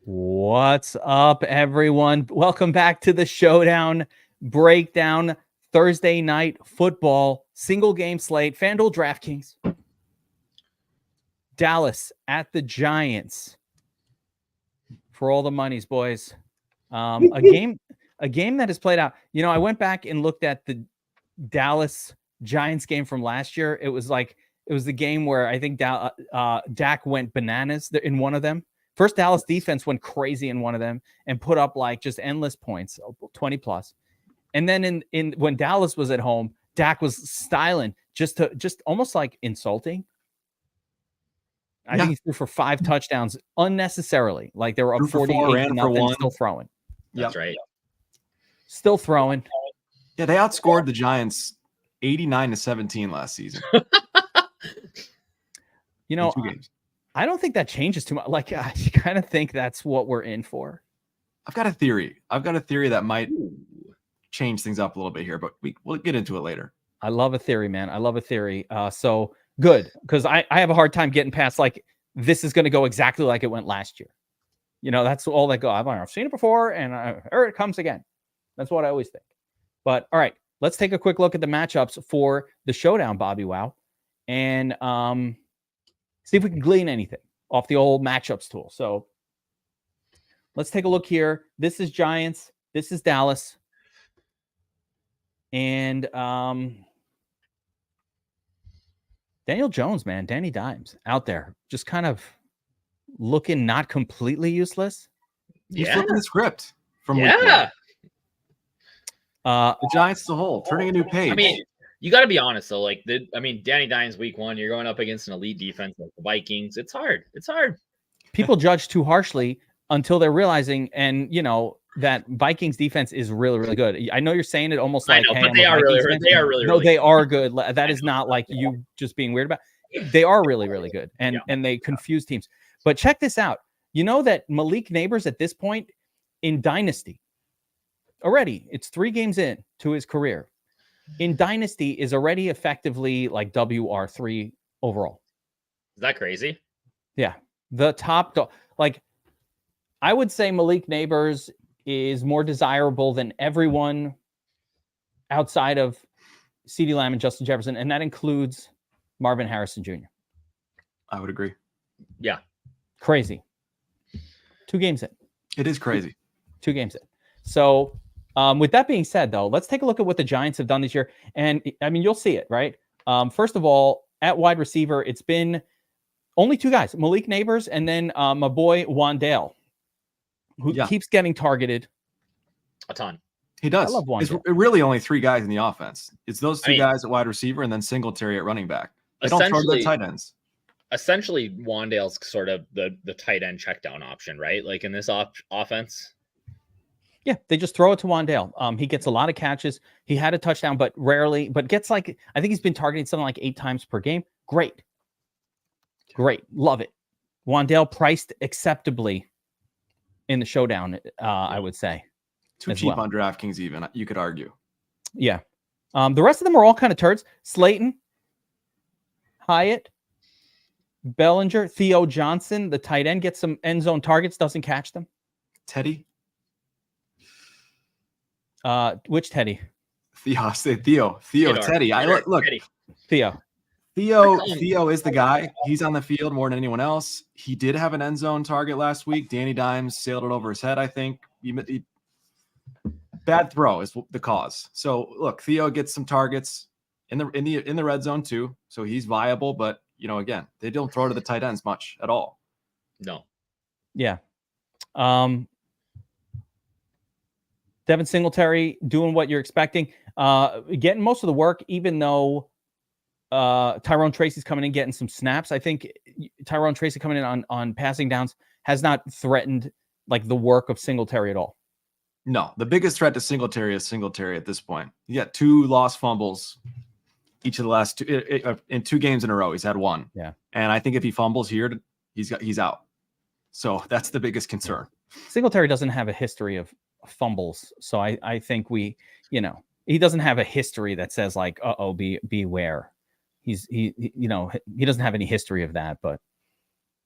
What's up, everyone? Welcome back to the Showdown Breakdown. Thursday night football, single game slate, FanDuel, DraftKings. Dallas at the Giants for all the monies, boys. A game that has played out. You know, I went back and looked at the Dallas Giants game from last year. It was the game where I think Dak went bananas in one of them. First, Dallas defense went crazy in one of them and put up like just endless points, 20 plus. And then in when Dallas was at home, Dak was styling just almost like insulting. I think he threw for 5 touchdowns unnecessarily. Like they were up 48-0, still throwing. That's right. Still throwing. Yeah, they outscored the Giants 89-17 last season. You know, I don't think that changes too much. Like, I kind of think that's what we're in for. I've got a theory that might change things up a little bit here, but we'll get into it later. I love a theory, man. I love a theory. So good, because I have a hard time getting past, like, this is going to go exactly like it went last year. You know, that's all that go. I've seen it before, and here it comes again. That's what I always think. But, all right, let's take a quick look at the matchups for the Showdown, Bobbywow, and see if we can glean anything off the old matchups tool. So let's take a look here. This is Giants. This is Dallas. And Daniel Jones, man, Danny Dimes out there just kind of looking not completely useless. He's flipping the script from week one. The Giants as a whole, turning a new page. I mean, you got to be honest, though. Like, Danny Dimes week 1, you're going up against an elite defense like the Vikings. It's hard. It's hard. People judge too harshly until they're realizing, and, you know, that Vikings defense is really, really good. I know you're saying it almost like, but they are really good. That is not like you just being weird about it. They are really, really good. And they confuse teams. But check this out. You know that Malik Neighbors at this point in Dynasty, already, it's 3 games in to his career. In Dynasty is already effectively like WR3 overall. Is that crazy? Yeah. The top, like, I would say Malik Neighbors is more desirable than everyone outside of CeeDee Lamb and Justin Jefferson, and that includes Marvin Harrison Jr. I would agree. Yeah. Crazy. 2 games in. It is crazy. 2 games in. So, with that being said, though, let's take a look at what the Giants have done this year. And, I mean, you'll see it, right? First of all, at wide receiver, it's been only 2 guys, Malik Neighbors and then my boy Wandale, who keeps getting targeted a ton. He does. I love Wandale. It's really only 3 guys in the offense. It's those 2 guys at wide receiver and then Singletary at running back. They don't throw the tight ends. Essentially, Wandale's sort of the tight end check down option, right? Like in this offense. Yeah, they just throw it to Wandale. He gets a lot of catches. He had a touchdown, but rarely, but gets like, I think he's been targeting something like 8 times per game. Great. Love it. Wandale priced acceptably in the Showdown, I would say. Too cheap on DraftKings even, you could argue. Yeah. The rest of them are all kind of turds. Slayton, Hyatt, Bellinger, Theo Johnson, the tight end, gets some end zone targets, doesn't catch them. Teddy? Which Teddy? Theo, Teddy. Look. Teddy. Theo is the guy. He's on the field more than anyone else. He did have an end zone target last week. Danny Dimes sailed it over his head, I think. Bad throw is the cause. So look, Theo gets some targets in the red zone too. So he's viable, but you know, again, they don't throw to the tight ends much at all. No. Yeah. Devin Singletary doing what you're expecting, getting most of the work, even though Tyrone Tracy's coming in, getting some snaps. I think Tyrone Tracy coming in on passing downs has not threatened like the work of Singletary at all. No, the biggest threat to Singletary is Singletary at this point. He got 2 lost fumbles each of the last 2 in 2 games in a row. He's had 1. Yeah, and I think if he fumbles here, he's out. So that's the biggest concern. Singletary doesn't have a history of fumbles, so I think he doesn't have a history that says like, beware. He doesn't have any history of that, but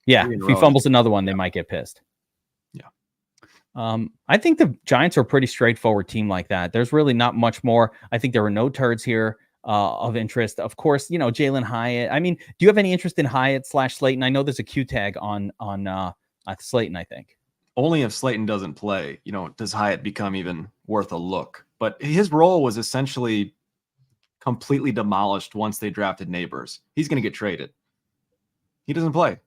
yeah, if he fumbles another one, they might get pissed. Yeah. I think the Giants are a pretty straightforward team like that. There's really not much more. I think there were no turds here of interest. Of course, Jalen Hyatt. I mean, do you have any interest in Hyatt / Slayton? I know there's a Q tag on Slayton, I think. Only if Slayton doesn't play, does Hyatt become even worth a look. But his role was essentially completely demolished once they drafted Neighbors. He's going to get traded. He doesn't play.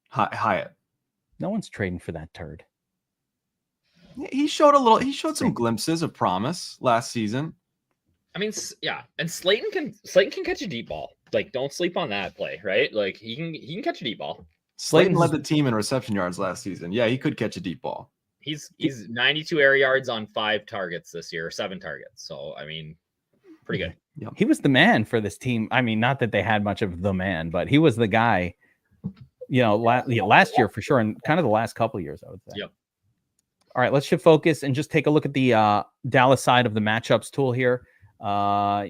Hyatt. No one's trading for that turd. He showed some glimpses of promise last season. I mean, yeah, and Slayton can catch a deep ball. Like, don't sleep on that play, right? Like, he can catch a deep ball. Slayton led the team in reception yards last season. Yeah, he could catch a deep ball. He's 92 air yards on 5 targets this year, 7 targets. So, I mean, pretty good. Yep. He was the man for this team. I mean, not that they had much of the man, but he was the guy, last year for sure, and kind of the last couple of years, I would say. Yep. All right, let's shift focus and just take a look at the Dallas side of the matchups tool here. I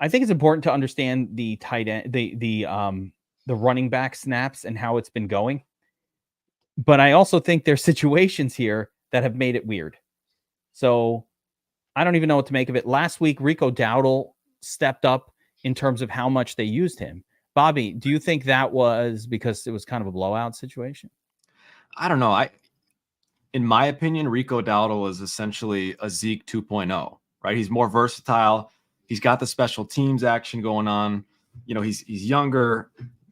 think it's important to understand the tight end, the running back snaps and how it's been going. But I also think there's situations here that have made it weird. So I don't even know what to make of it. Last week, Rico Dowdle stepped up in terms of how much they used him. Bobby, do you think that was because it was kind of a blowout situation? I don't know. In my opinion, Rico Dowdle is essentially a Zeke 2.0, right? He's more versatile. He's got the special teams action going on. He's younger.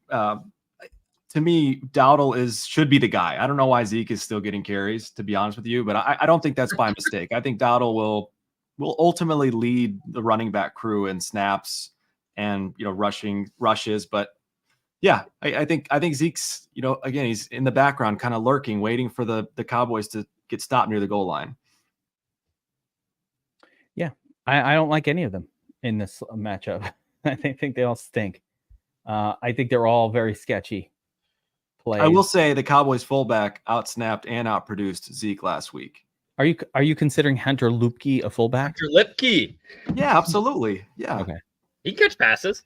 To me, Dowdle should be the guy. I don't know why Zeke is still getting carries, to be honest with you, but I don't think that's by mistake. I think Dowdle will ultimately lead the running back crew in snaps and rushes. But yeah, I think Zeke's, again, he's in the background kind of lurking, waiting for the Cowboys to get stopped near the goal line. Yeah, I don't like any of them in this matchup. I think they all stink. I think they're all very sketchy plays. I will say the Cowboys fullback outsnapped and outproduced Zeke last week. Are you considering Hunter Lupke a fullback? Hunter Lipke. Yeah, absolutely. Yeah. Okay. He can catch passes.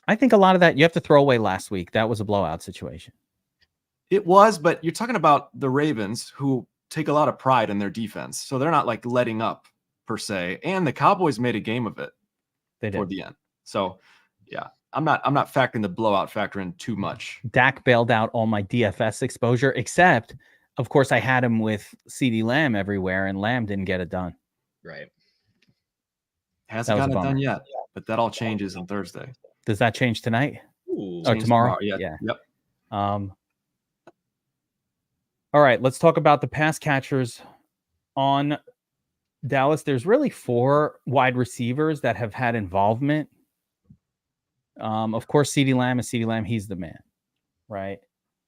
I think a lot of that you have to throw away last week. That was a blowout situation. It was, but you're talking about the Ravens, who take a lot of pride in their defense. So they're not like letting up per se. And the Cowboys made a game of it toward the end. So yeah, I'm not factoring the blowout factor in too much. Dak bailed out all my DFS exposure, except of course I had him with CeeDee Lamb everywhere, and Lamb didn't get it done. Right. Hasn't got it done yet, but that all changes on Thursday. Does that change tonight? Or tomorrow? Yeah. Yep. All right, let's talk about the pass catchers on Dallas. There's really 4 wide receivers that have had involvement. Of course, CeeDee Lamb is CeeDee Lamb. He's the man, right?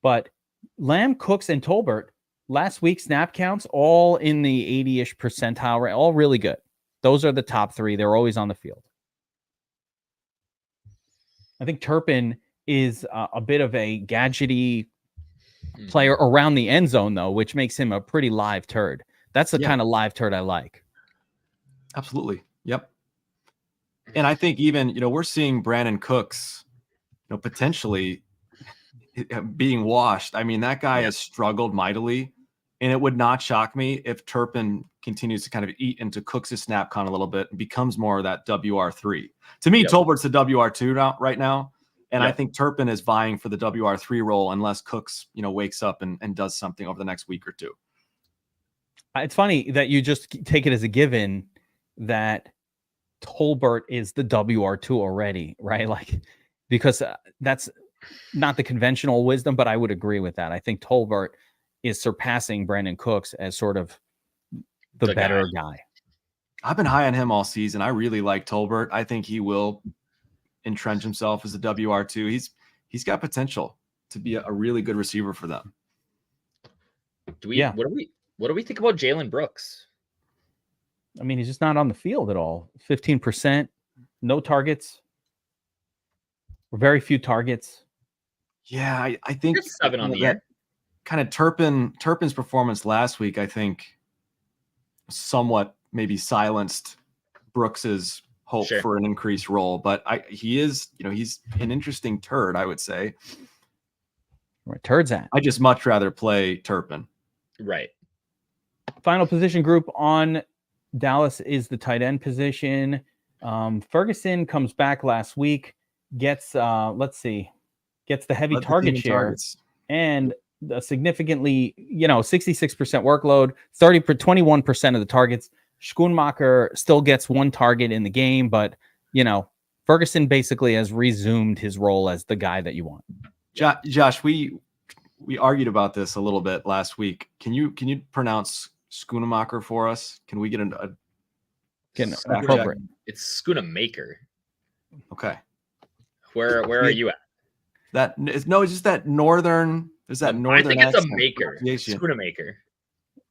But Lamb, Cooks, and Tolbert, last week snap counts, all in the 80-ish percentile, right? All really good. Those are the top 3. They're always on the field. I think Turpin is a bit of a gadgety player around the end zone, though, which makes him a pretty live turd. That's the kind of live turd I like. Absolutely. Yep. And I think even, we're seeing Brandon Cooks, potentially being washed. I mean, that guy has struggled mightily, and it would not shock me if Turpin continues to kind of eat into Cooks' snap count a little bit and becomes more of that WR3. To me, Tolbert's the WR2 right now. And I think Turpin is vying for the WR3 role unless Cooks, wakes up and does something over the next week or two. It's funny that you just take it as a given that Tolbert is the WR2 already, right? Like, because that's not the conventional wisdom, but I would agree with that. I think Tolbert is surpassing Brandon Cooks as sort of the better guy. I've been high on him all season. I really like Tolbert. I think he will entrench himself as a WR2. He's got potential to be a really good receiver for them. What do we think about Jalen Brooks? I mean, he's just not on the field at all. 15%, no targets, or very few targets. Yeah, I think 7 on the year. Kind of Turpin's performance last week, I think, somewhat maybe silenced Brooks's hope for an increased role. But he is, he's an interesting turd, I would say. Where Turds at. I just much rather play Turpin. Right. Final position group on Dallas is the tight end position. Ferguson comes back last week, gets the heavy target share Targets. and a significantly, 66% workload, 21% of the targets. Schoonmaker still gets one target in the game, but Ferguson basically has resumed his role as the guy that you want. Josh, we argued about this a little bit last week. Can you pronounce Schoonmaker for us? Can we get an appropriate? It's Schoonmaker. Okay. Where are you at? It's just that northern. Is that northern? I think it's a maker. Schoonmaker.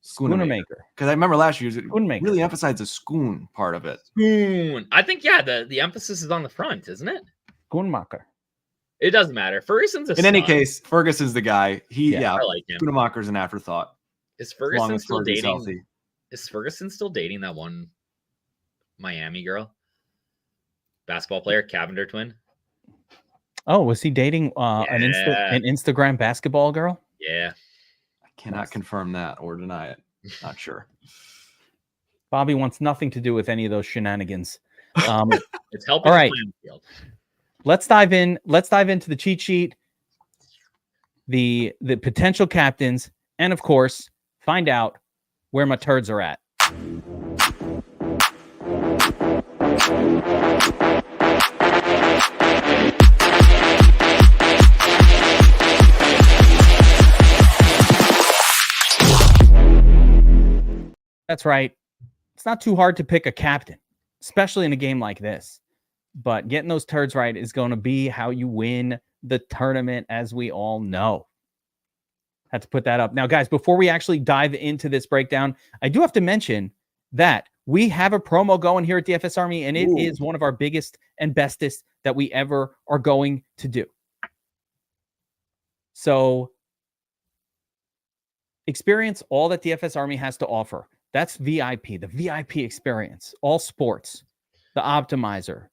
Schoonmaker. Because I remember last year it Schoonmaker. really emphasized the schoon part of it. Schoon. I think the emphasis is on the front, isn't it? Schoonmaker. It doesn't matter. Ferguson's a In any stud. case, Ferguson's the guy. I like him. Schoonmaker's an afterthought. Is Ferguson still dating? Healthy. Is Ferguson still dating that one Miami girl? Basketball player, Cavender twin. Oh, was he dating an Instagram basketball girl? Yeah. I cannot confirm that or deny it. Not sure. Bobby wants nothing to do with any of those shenanigans. It's helping. All right. The field. Let's dive in. Let's dive into the cheat sheet, the potential captains, and of course, find out where my turds are at. That's right. It's not too hard to pick a captain, especially in a game like this. But getting those turds right is going to be how you win the tournament, as we all know. Had to put that up. Now, guys, before we actually dive into this breakdown, I do have to mention that we have a promo going here at DFS Army, and it is one of our biggest and bestest that we ever are going to do. So experience all that DFS Army has to offer. That's VIP, the VIP experience, all sports, the optimizer,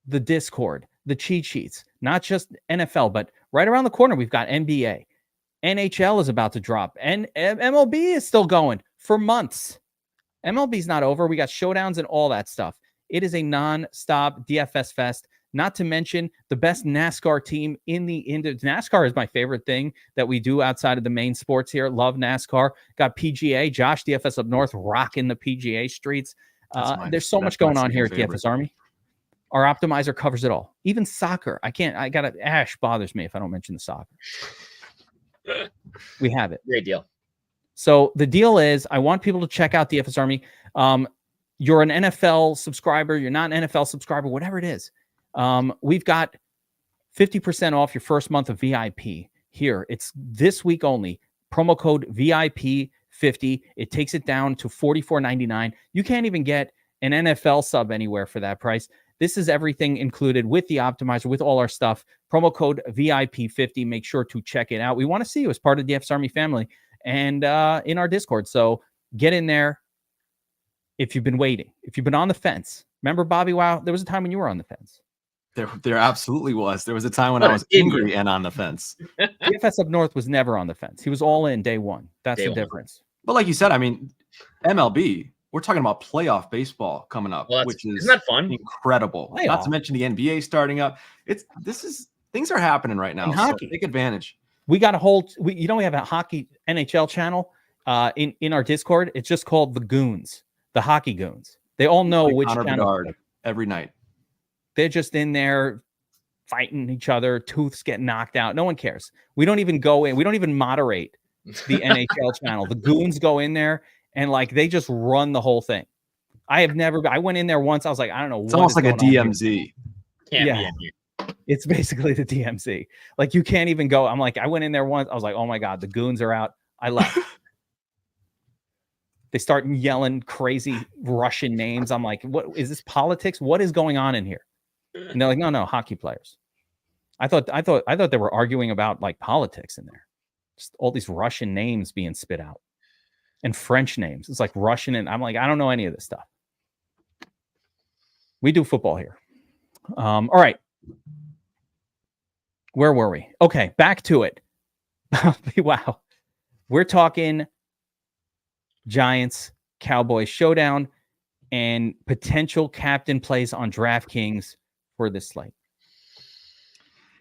the Discord, the cheat sheets, not just NFL, but right around the corner, we've got NBA. NHL is about to drop, and MLB is still going for months. MLB's not over. We got showdowns and all that stuff. It is a non-stop DFS fest, not to mention the best NASCAR team in the industry. NASCAR is my favorite thing that we do outside of the main sports here. Love NASCAR. Got PGA. Josh, DFS Up North, rocking the PGA streets. There's so much going on here at DFS Army. Our optimizer covers it all. Even soccer. Ash bothers me if I don't mention the soccer. We have it. Great deal. So the deal is, I want people to check out DFS Army. You're an NFL subscriber. You're not an NFL subscriber, whatever it is. We've got 50% off your first month of VIP here. It's this week only. Promo code VIP50. It takes it down to $44.99. You can't even get an NFL sub anywhere for that price. This is everything included with the optimizer, with all our stuff. Promo code VIP50. Make sure to check it out. We want to see you as part of the DFS Army family and in our Discord. So get in there if you've been waiting, if you've been on the fence. Remember, Bobbywow, there was a time when you were on the fence. There absolutely was. There was a time when I was angry and on the fence. DFS Up North was never on the fence. He was all in day one. That's the difference. But like you said, I mean, MLB, we're talking about playoff baseball coming up, which is isn't that fun? Incredible. Playoff. Not to mention the NBA starting up. Things are happening right now. In hockey. So take advantage. We got a whole, we have a hockey NHL channel in our Discord. It's just called the Goons, the Hockey Goons. They all know which channel. Every night. They're just in there fighting each other, tooths get knocked out. No one cares. We don't even go in. We don't even moderate the NHL channel. The Goons go in there and they just run the whole thing. I went in there once. I was like, I don't know. It's almost like a DMZ. Yeah. It's basically the DMZ. You can't even go. I'm like, I went in there once. I was like, oh my God, the Goons are out. I left. They start yelling crazy Russian names. I'm like, what is this politics? What is going on in here? And they're like, no, hockey players. I thought they were arguing about politics in there. Just all these Russian names being spit out and French names. It's like Russian. And I'm like, I don't know any of this stuff. We do football here. All right. Where were we? Okay, back to it. Wow. We're talking Giants, Cowboys showdown and potential captain plays on DraftKings for this slate.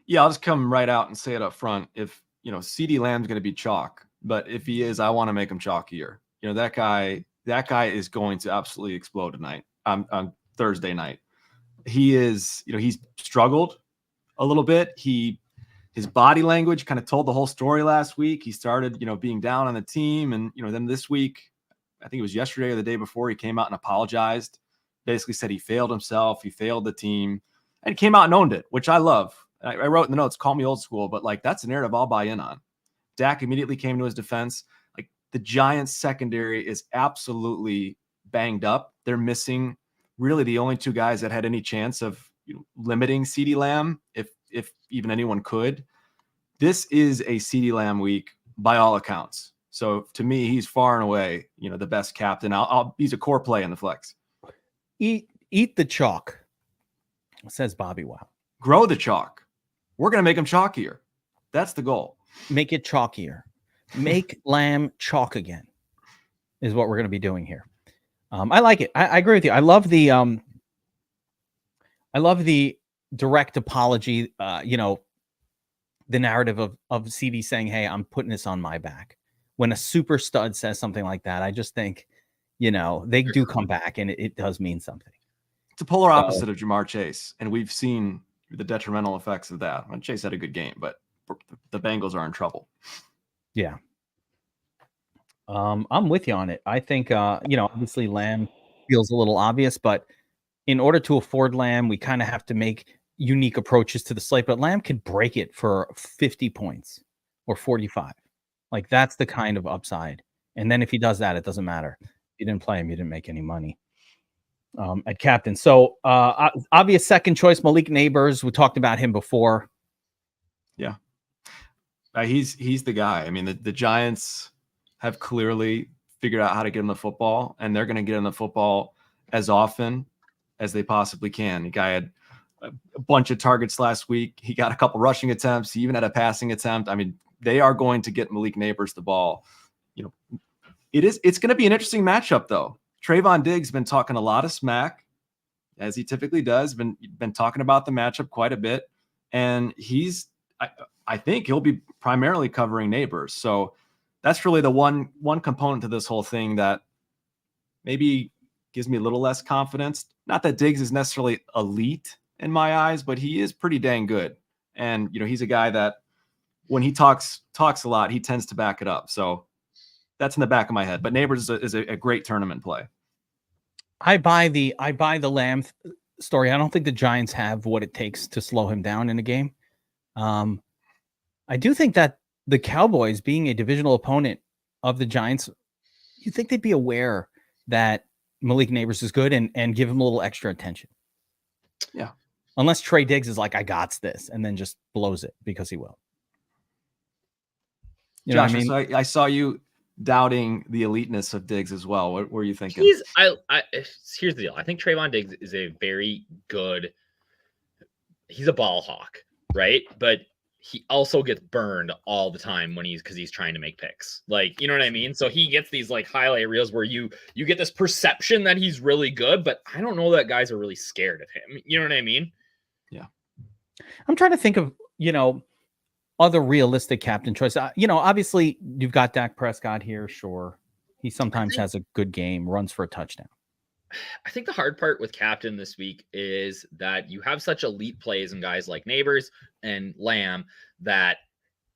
Yeah, I'll just come right out and say it up front. If, CeeDee Lamb's going to be chalk, but if he is, I want to make him chalkier. That guy is going to absolutely explode tonight on Thursday night. He is, he's struggled a little bit. His body language kind of told the whole story last week. He started, being down on the team. And, then this week, I think it was yesterday or the day before, he came out and apologized, basically said he failed himself. He failed the team and came out and owned it, which I love. I wrote in the notes, call me old school, but like that's a narrative I'll buy in on. Dak immediately came to his defense. Like the Giants secondary is absolutely banged up. They're missing really the only two guys that had any chance of limiting CeeDee Lamb, if even anyone could. This is a CeeDee Lamb week by all accounts. So to me, he's far and away, the best captain. He's a core play in the flex. Eat the chalk, says Bobbywow. Grow the chalk. We're going to make him chalkier. That's the goal. Make it chalkier. Make Lamb chalk again is what we're going to be doing here. I like it. I agree with you. I love the direct apology, the narrative of CD saying, hey, I'm putting this on my back. When a super stud says something like that, I just think, they do come back and it does mean something. It's a polar opposite of Jamar Chase. And we've seen the detrimental effects of that. Chase had a good game, but the Bengals are in trouble. Yeah. I'm with you on it. I think, obviously Lamb feels a little obvious, but in order to afford Lamb, we kind of have to make unique approaches to the slate, but Lamb could break it for 50 points or 45. Like that's the kind of upside. And then if he does that, it doesn't matter. You didn't play him. You didn't make any money at captain. So obvious second choice, Malik Neighbors. We talked about him before. Yeah. He's the guy. I mean, the Giants have clearly figured out how to get him the football, and they're going to get him the football as often as they possibly can. The guy had a bunch of targets last week. He got a couple rushing attempts. He even had a passing attempt. I mean, they are going to get Malik Neighbors the ball. It's going to be an interesting matchup though. Trayvon Diggs been talking a lot of smack, as he typically does, been talking about the matchup quite a bit. And I think he'll be primarily covering Neighbors. So that's really the one component to this whole thing that maybe gives me a little less confidence. Not that Diggs is necessarily elite in my eyes, but he is pretty dang good. And, he's a guy that when he talks a lot, he tends to back it up. So that's in the back of my head. But Neighbors is a great tournament play. I buy the Lamb story. I don't think the Giants have what it takes to slow him down in a game. I do think that the Cowboys, being a divisional opponent of the Giants, you think they'd be aware that Malik Neighbors is good and give him a little extra attention. Yeah. Unless Trey Diggs is like, I got this, and then just blows it because he will. Josh, what I mean? I saw you doubting the eliteness of Diggs as well. What were you thinking? Here's the deal. I think Trayvon Diggs is a very good. He's a ball hawk, right? But he also gets burned all the time because he's trying to make picks. Like, you know what I mean? So he gets these like highlight reels where you get this perception that he's really good, but I don't know that guys are really scared of him. You know what I mean? Yeah. I'm trying to think of, other realistic captain choice. Obviously you've got Dak Prescott here. Sure. He sometimes has a good game, runs for a touchdown. I think the hard part with captain this week is that you have such elite plays and guys like Neighbors and Lamb that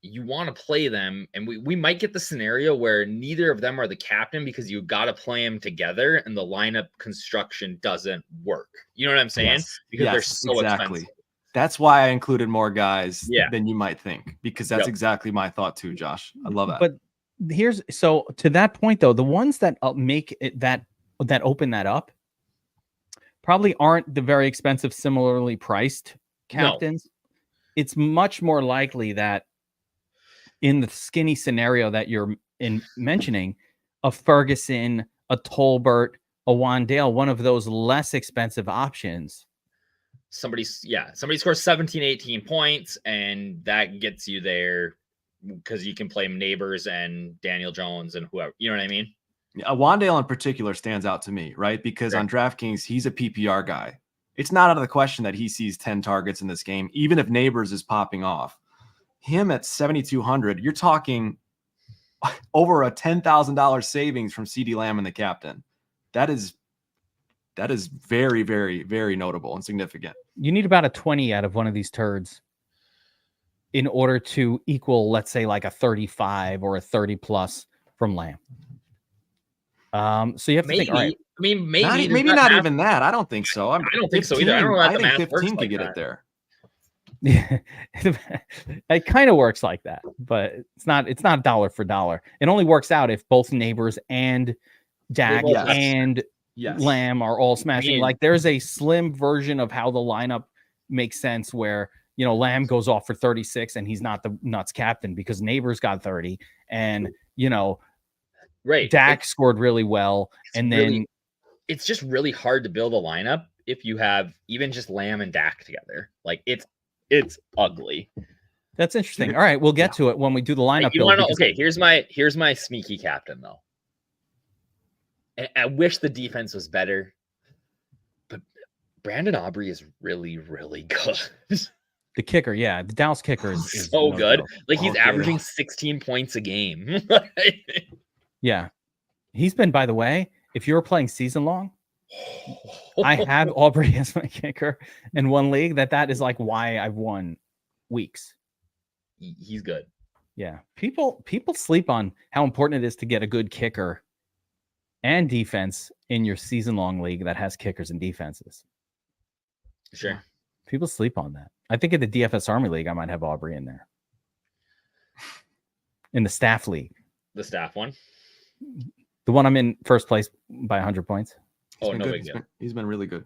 you want to play them. And we might get the scenario where neither of them are the captain because you got to play them together and the lineup construction doesn't work. You know what I'm saying? Yes. Because they're so expensive. That's why I included more guys than you might think, because that's exactly my thought too, Josh. I love that. But so to that point though, the ones that make it that open that up probably aren't the very expensive, similarly priced captains. No. It's much more likely that in the skinny scenario that you're mentioning, a Ferguson, a Tolbert, a Wandale, one of those less expensive options somebody scores 17, 18 points, and that gets you there because you can play Neighbors and Daniel Jones and whoever. You know what I mean? Wandale in particular stands out to me, right? Because Sure. on DraftKings, he's a PPR guy. It's not out of the question that he sees 10 targets in this game, even if Neighbors is popping off. Him at 7,200, you're talking over a $10,000 savings from CeeDee Lamb and the captain. That is very, very, very notable and significant. You need about a 20 out of one of these turds in order to equal, let's say, like a 35 or a 30 plus from Lamb. So you have to think, all right. I mean, maybe not even that. I don't think so. I don't think so either. I don't know. I think 15 could get it there. Yeah, it kind of works like that, but it's not dollar for dollar. It only works out if both Neighbors and Dak and Lamb are all smashing. Like there's a slim version of how the lineup makes sense where, you know, Lamb goes off for 36 and he's not the nuts captain because Neighbors got 30 and, you know, Dak scored really well. And then it's just really hard to build a lineup if you have even just Lamb and Dak together. Like it's ugly. That's interesting. All right, we'll get to it when we do the lineup build. Okay, here's my sneaky captain though. I wish the defense was better, but Brandon Aubrey is really, really good. The kicker, yeah, the Dallas kicker is so good. Like he's averaging 16 points a game. Yeah, he's been. By the way, if you're playing season long, I have Aubrey as my kicker in one league. That is like why I've won weeks. He's good. Yeah, people sleep on how important it is to get a good kicker and defense in your season-long league that has kickers and defenses. Sure. People sleep on that. I think in the DFS Army league, I might have Aubrey in there. In the staff league. The staff one? The one I'm in first place by 100 points. Oh, no big deal. He's been really good.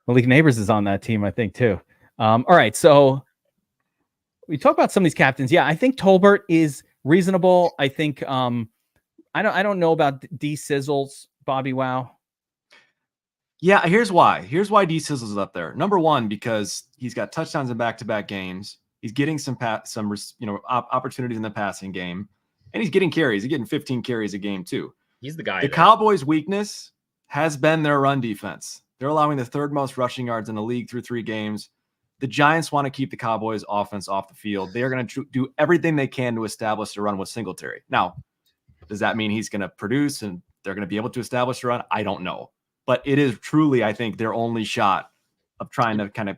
Malik Neighbors is on that team, I think, too. All right, so we talk about some of these captains. Yeah, I think Tolbert is reasonable. I think I don't know about D Sizzles, Bobbywow. Yeah, here's why. Here's why D Sizzles is up there. Number one, because he's got touchdowns in back-to-back games. He's getting some opportunities in the passing game, and he's getting carries. He's getting 15 carries a game too. He's the guy. The Cowboys' weakness has been their run defense. They're allowing the third most rushing yards in the league through 3 games. The Giants want to keep the Cowboys' offense off the field. They are going to do everything they can to establish a run with Singletary. Now, does that mean he's going to produce and they're going to be able to establish a run? I don't know. But it is truly, I think, their only shot of trying to kind of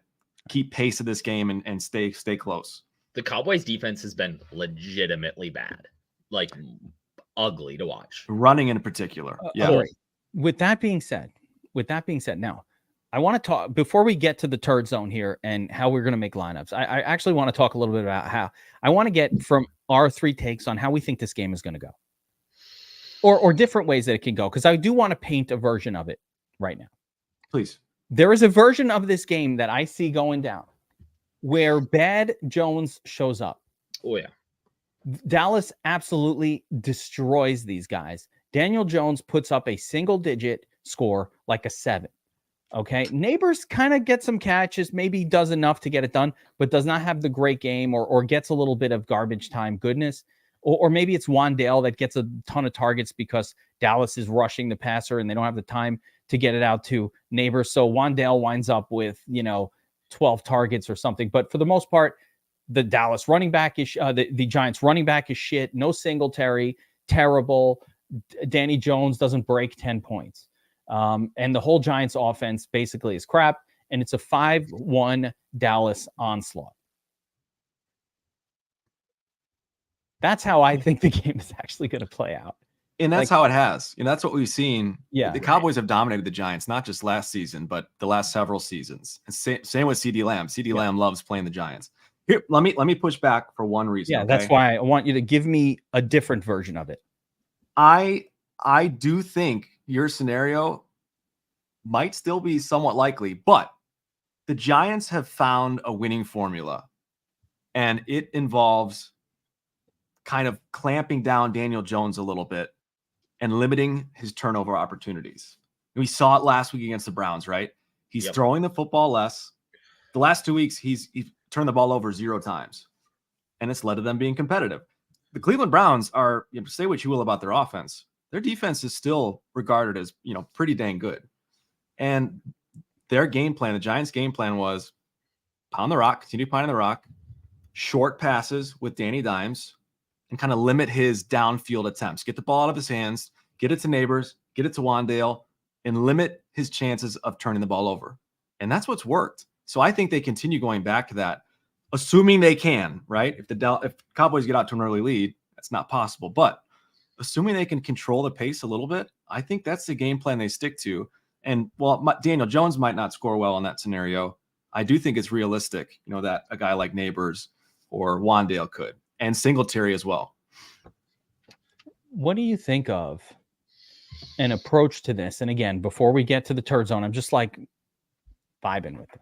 keep pace of this game and stay close. The Cowboys' defense has been legitimately bad, like ugly to watch. Running in particular. Yeah. With that being said, now I want to talk before we get to the turd zone here and how we're going to make lineups. I actually want to talk a little bit about how I want to get from our 3 takes on how we think this game is going to go, or different ways that it can go. Because I do want to paint a version of it right now. Please. There is a version of this game that I see going down where Bad Jones shows up. Oh, yeah. Dallas absolutely destroys these guys. Daniel Jones puts up a single-digit score, like a 7. Okay? Neighbors kind of get some catches, maybe does enough to get it done, but does not have the great game or gets a little bit of garbage time goodness. Or maybe it's Wandale that gets a ton of targets because Dallas is rushing the passer and they don't have the time to get it out to Neighbors. So Wandale winds up with, 12 targets or something. But for the most part, the Dallas running back is the Giants running back is shit. No Singletary, terrible. Danny Jones doesn't break 10 points. And the whole Giants offense basically is crap. And it's a 5-1 Dallas onslaught. That's how I think the game is actually going to play out. And that's how it has. That's what we've seen. Yeah. The Cowboys have dominated the Giants, not just last season, but the last several seasons. And same with CeeDee Lamb. CeeDee Lamb loves playing the Giants. Here, let me push back for one reason. Yeah, okay? That's why I want you to give me a different version of it. I do think your scenario might still be somewhat likely, but the Giants have found a winning formula, and it involves kind of clamping down Daniel Jones a little bit and limiting his turnover opportunities. We saw it last week against the Browns, right? He's throwing the football less. The last 2 weeks, he's turned the ball over 0 times, and it's led to them being competitive. The Cleveland Browns are, say what you will about their offense, their defense is still regarded as, pretty dang good. And their game plan, the Giants' game plan was pound the rock, continue pounding the rock, short passes with Danny Dimes, and kind of limit his downfield attempts. Get the ball out of his hands, get it to Neighbors, get it to Wandale, and limit his chances of turning the ball over. And that's what's worked. So I think they continue going back to that, assuming they can, right? If Cowboys get out to an early lead, that's not possible. But assuming they can control the pace a little bit, I think that's the game plan they stick to. And Daniel Jones might not score well in that scenario. I do think it's realistic, that a guy like Neighbors or Wandale could, and Singletary as well. What do you think of an approach to this? And again, before we get to the turd zone, I'm just like vibing with it.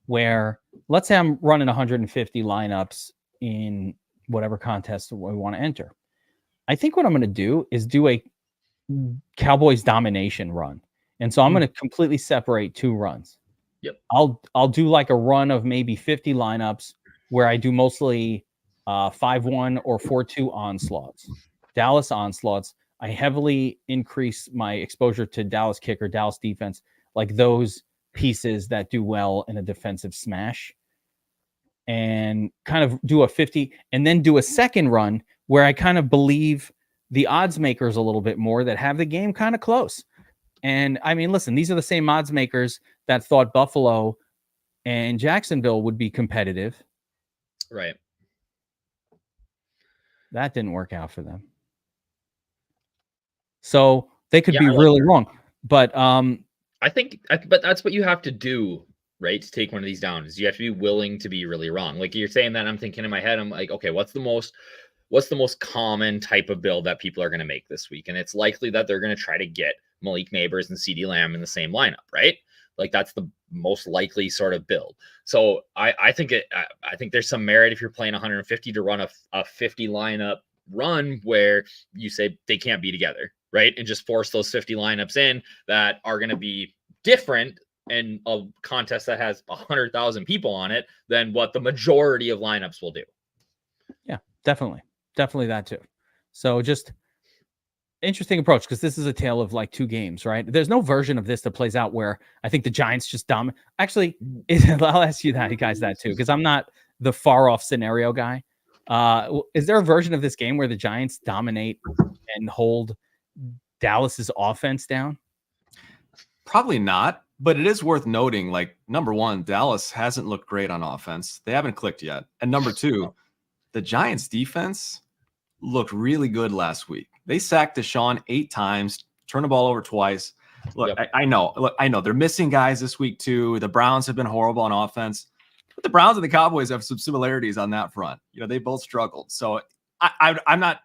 Where let's say I'm running 150 lineups in whatever contest we want to enter. I think what I'm going to do is do a Cowboys domination run. And so I'm going to completely separate 2 runs. Yep. I'll do like a run of maybe 50 lineups where I do mostly 5-1 or 4-2 onslaughts. Dallas onslaughts. I heavily increase my exposure to Dallas kicker, Dallas defense, like those pieces that do well in a defensive smash, and kind of do a 50 and then do a second run where I kind of believe the odds makers a little bit more that have the game kind of close. And I mean, listen, these are the same odds makers that thought Buffalo and Jacksonville would be competitive. Right. That didn't work out for them. So they could be really wrong. But but that's what you have to do, right? To take one of these down is you have to be willing to be really wrong. Like you're saying that, I'm thinking in my head, I'm like, okay, what's the most common type of build that people are going to make this week? And it's likely that they're going to try to get Malik Neighbors and CeeDee Lamb in the same lineup, right? Like that's the most likely sort of build. So I think there's some merit if you're playing 150 to run a 50 lineup run where you say they can't be together, right? And just force those 50 lineups in that are going to be different in a contest that has 100,000 people on it than what the majority of lineups will do. Yeah, definitely that too. So just interesting approach, because this is a tale of like 2 games, right? There's no version of this that plays out where I think the Giants just dominate. Actually, I'll ask you guys that too, because I'm not the far off scenario guy. Is there a version of this game where the Giants dominate and hold Dallas's offense down? Probably not, but it is worth noting, like, number one, Dallas hasn't looked great on offense. They haven't clicked yet. And number 2, the Giants defense looked really good last week. They sacked Deshaun 8 times, turned the ball over twice. Look, yep. I know they're missing guys this week too. The Browns have been horrible on offense, but the Browns and the Cowboys have some similarities on that front. They both struggled. So I'm not,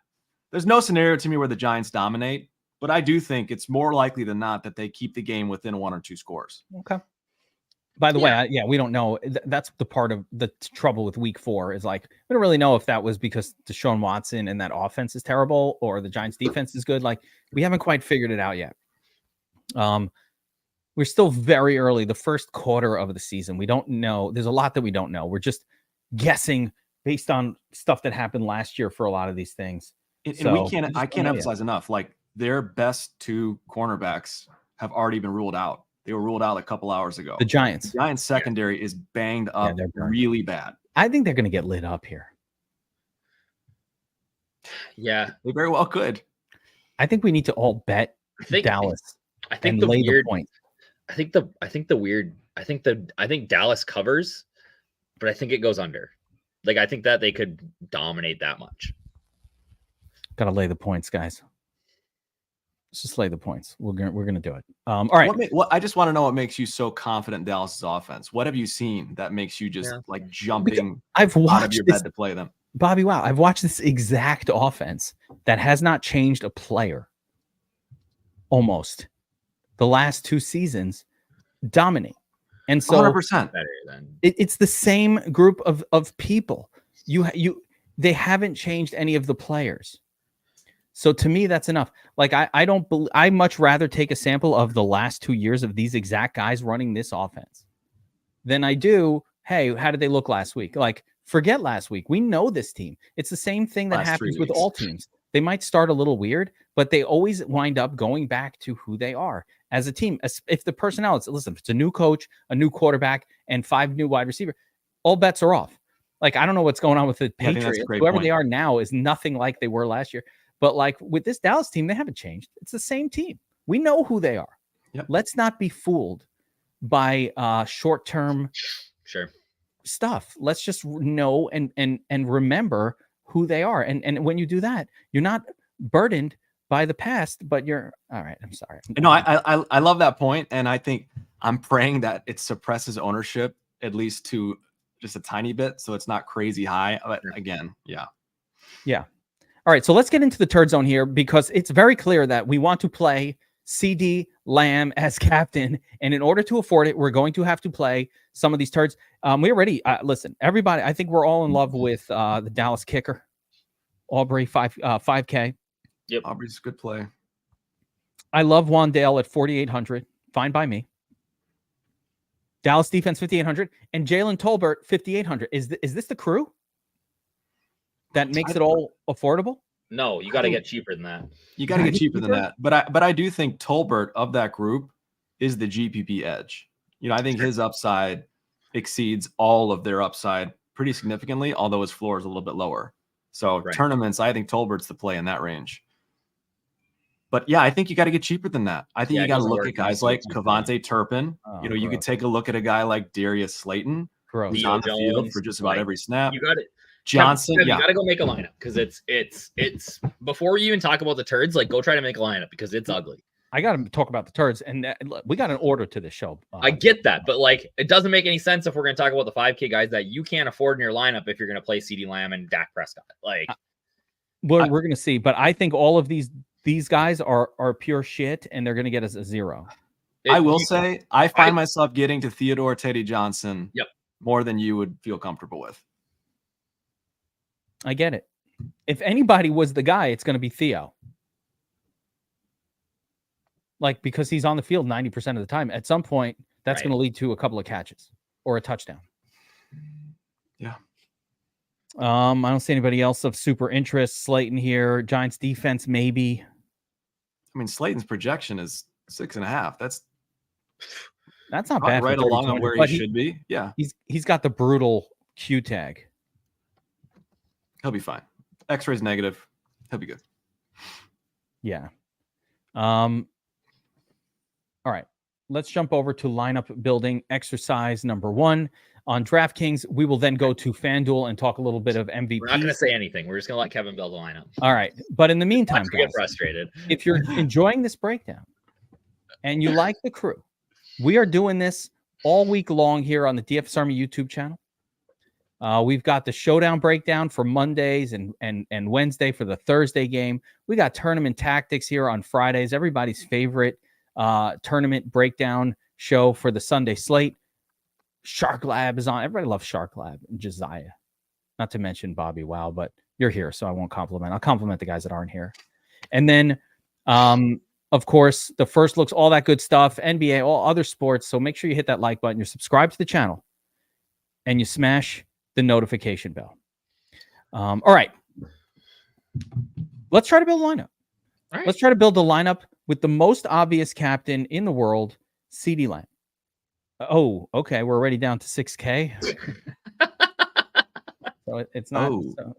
there's no scenario to me where the Giants dominate, but I do think it's more likely than not that they keep the game within 1 or 2 scores. Okay. By the way, we don't know. That's the part of the trouble with week 4 is like, we don't really know if that was because Deshaun Watson and that offense is terrible or the Giants defense is good. Like, we haven't quite figured it out yet. We're still very early, the first quarter of the season. We don't know. There's a lot that we don't know. We're just guessing based on stuff that happened last year for a lot of these things. And I can't emphasize enough, like, their best 2 cornerbacks have already been ruled out. They were ruled out a couple hours ago. The Giants secondary is banged up really bad. I think they're going to get lit up here. Yeah, they very well could. I think we need to all bet Dallas. I think the point. I think Dallas covers, but I think it goes under. Like, I think that they could dominate that much. Got to lay the points, guys. Let's just lay the points. We're gonna do it. All right. I just want to know what makes you so confident in Dallas's offense. What have you seen that makes you just like jumping out of your bed to play them? Bobbywow, I've watched this exact offense that has not changed a player. Almost the last 2 seasons dominate, and so 100%. It's the same group of people. They haven't changed any of the players. So to me, that's enough. Like I much rather take a sample of the last 2 years of these exact guys running this offense than I do, hey, how did they look last week? Like, forget last week. We know this team. It's the same thing that happens with all teams. They might start a little weird, but they always wind up going back to who they are as a team. If the personnel is, listen, if it's a new coach, a new quarterback, and 5 new wide receiver, all bets are off. Like, I don't know what's going on with the Patriots. Whoever they are now is nothing like they were last year. But like with this Dallas team, they haven't changed. It's the same team. We know who they are. Yep. Let's not be fooled by short-term stuff. Let's just know and remember who they are. And when you do that, you're not burdened by the past, but you're all right. I'm sorry. No, I love that point, and I think I'm praying that it suppresses ownership at least to just a tiny bit, so it's not crazy high. But again, yeah. All right, so let's get into the turd zone here because it's very clear that we want to play CD Lamb as captain, and in order to afford it, we're going to have to play some of these turds. We already listen, everybody. I think we're all in love with the Dallas kicker, Aubrey 5K. Yep, Aubrey's a good play. I love Wandale at 4,800. Fine by me. Dallas defense 5,800 and Jalen Tolbert 5,800. Is this the crew that makes it all affordable? No, you got to get cheaper than that. You got to get cheaper than that. But I do think Tolbert of that group is the GPP edge. You know, I think his upside exceeds all of their upside pretty significantly, although his floor is a little bit lower. So tournaments, I think Tolbert's the play in that range. But yeah, I think you got to get cheaper than that. I think you got to look at guys like Kevontae Turpin. You could take a look at a guy like Darius Slayton, who's on the field for just about every snap. You got it. Johnson, you got to go make a lineup because it's before you even talk about the turds, like go try to make a lineup because it's ugly. I got to talk about the turds, and we got an order to this show. I get that, but like it doesn't make any sense if we're going to talk about the 5K guys that you can't afford in your lineup if you're going to play CeeDee Lamb and Dak Prescott. Like, we're going to see, but I think all of these guys are pure shit, and they're going to get us a 0. I will say I find myself getting to Theodore Teddy Johnson more than you would feel comfortable with. I get it. If anybody was the guy, it's going to be Theo. Like, because he's on the field 90% of the time. At some point, that's going to lead to a couple of catches or a touchdown. Yeah. I don't see anybody else of super interest. Slayton here. Giants defense, maybe. I mean, Slayton's projection is 6.5. That's not bad. Right along on where he should be. Yeah. He's got the brutal Q tag. He'll be fine. X-ray's negative. He'll be good. Yeah. All right. Let's jump over to lineup building exercise number 1 on DraftKings. We will then go to FanDuel and talk a little bit of MVP. We're not going to say anything. We're just going to let Kevin build a lineup. All right. But in the meantime, guys, get frustrated. If you're enjoying this breakdown and you like the crew, we are doing this all week long here on the DFS Army YouTube channel. We've got the Showdown breakdown for Mondays and Wednesday for the Thursday game. We got tournament tactics here on Fridays. Everybody's favorite tournament breakdown show for the Sunday slate. Shark Lab is on. Everybody loves Shark Lab and Josiah. Not to mention Bobbywow, but you're here, so I won't compliment. I'll compliment the guys that aren't here. And then, of course, the first looks, all that good stuff, NBA, all other sports. So make sure you hit that like button. You're subscribed to the channel, and you smash the notification bell. All right. Let's try to build a lineup. Right. Let's try to build a lineup with the most obvious captain in the world, CeeDee Lamb. Oh, okay. We're already down to 6K. So it's not.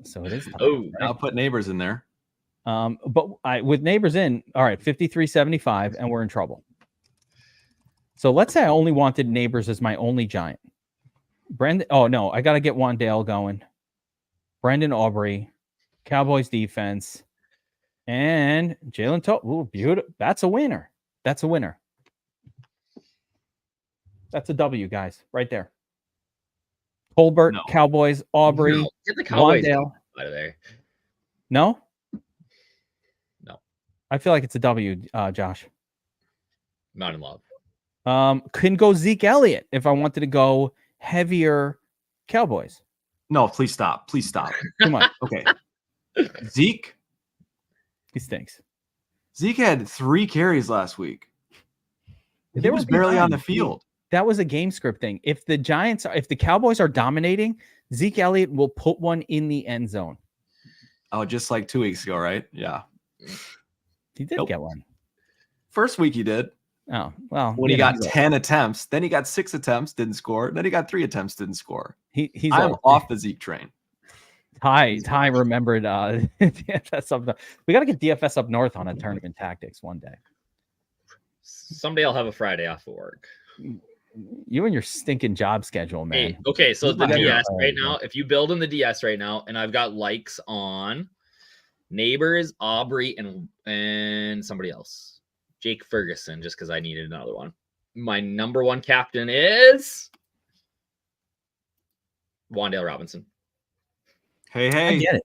So it is. Time, right? I'll put neighbors in there. But with neighbors in, all right, 53.75, and we're in trouble. So let's say I only wanted neighbors as my only giant. Brendan. Oh no, I got to get Wandale going. Brendan Aubrey, Cowboys defense, and Jalen Ooh, beautiful. That's a winner. That's a winner. That's a W, guys, right there. Tolbert, Cowboys, Aubrey, get the Cowboys Wandale. Out of there. No? No. I feel like it's a W, Josh. Not in love. Can go Zeke Elliott if I wanted to go heavier Cowboys. No, please stop. Please stop. Come on. Okay. Zeke, He stinks. Zeke had 3 carries last week. He was barely on the field. That was a game script thing. If the Cowboys are dominating, Zeke Elliott will put one in the end zone. Oh, just like 2 weeks ago, right? Yeah. He did get one. First week he did. Oh, well. When he got 10 attempts, then he got 6 attempts, didn't score. Then he got 3 attempts, didn't score. I'm off the Zeke train. Ty remembered DFS up. We got to get DFS up north on a tournament tactics one day. Someday I'll have a Friday off of work. You and your stinking job schedule, man. Hey, okay, so the DS right now, if you build in the DS right now, and I've got likes on Neighbors, Aubrey, and somebody else. Jake Ferguson, just because I needed another one. My number 1 captain is Wan'Dale Robinson. Hey. I get it.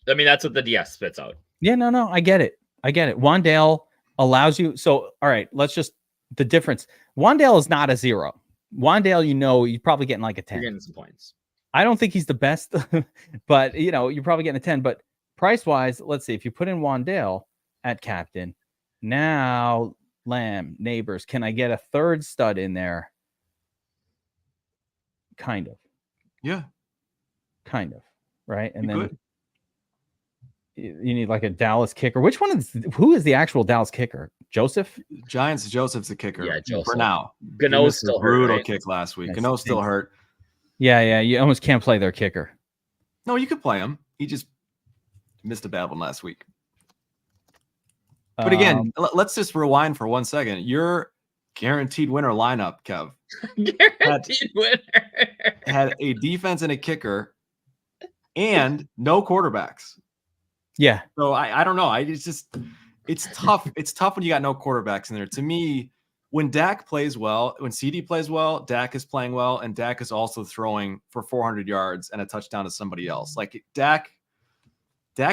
I mean, that's what the DS spits out. Yeah, no, I get it. Wan'Dale allows you. So, all right, the difference. Wan'Dale is not a 0. Wan'Dale, you're probably getting like a 10. You're getting some points. I don't think he's the best, but you're probably getting a 10. But price-wise, let's see. If you put in Wan'Dale at captain, now Lamb, Neighbors, can I get a third stud in there? Kind of. Yeah. Kind of, right? And then you need like a Dallas kicker. Who is the actual Dallas kicker? Joseph? Joseph's the kicker. Yeah, Joseph. For now. Gano's still hurt. Brutal Right? kick last week. Yes, Gano's still hurt. Yeah. You almost can't play their kicker. No, you could play him. He just missed a bad one last week. But again, let's just rewind for 1 second. Your guaranteed winner lineup, Kev. Guaranteed winner. Had a defense and a kicker and no quarterbacks. Yeah. So I don't know. It's tough. It's tough when you got no quarterbacks in there. To me, when Dak plays well, when CD plays well, Dak is playing well, and Dak is also throwing for 400 yards and a touchdown to somebody else. Like Dak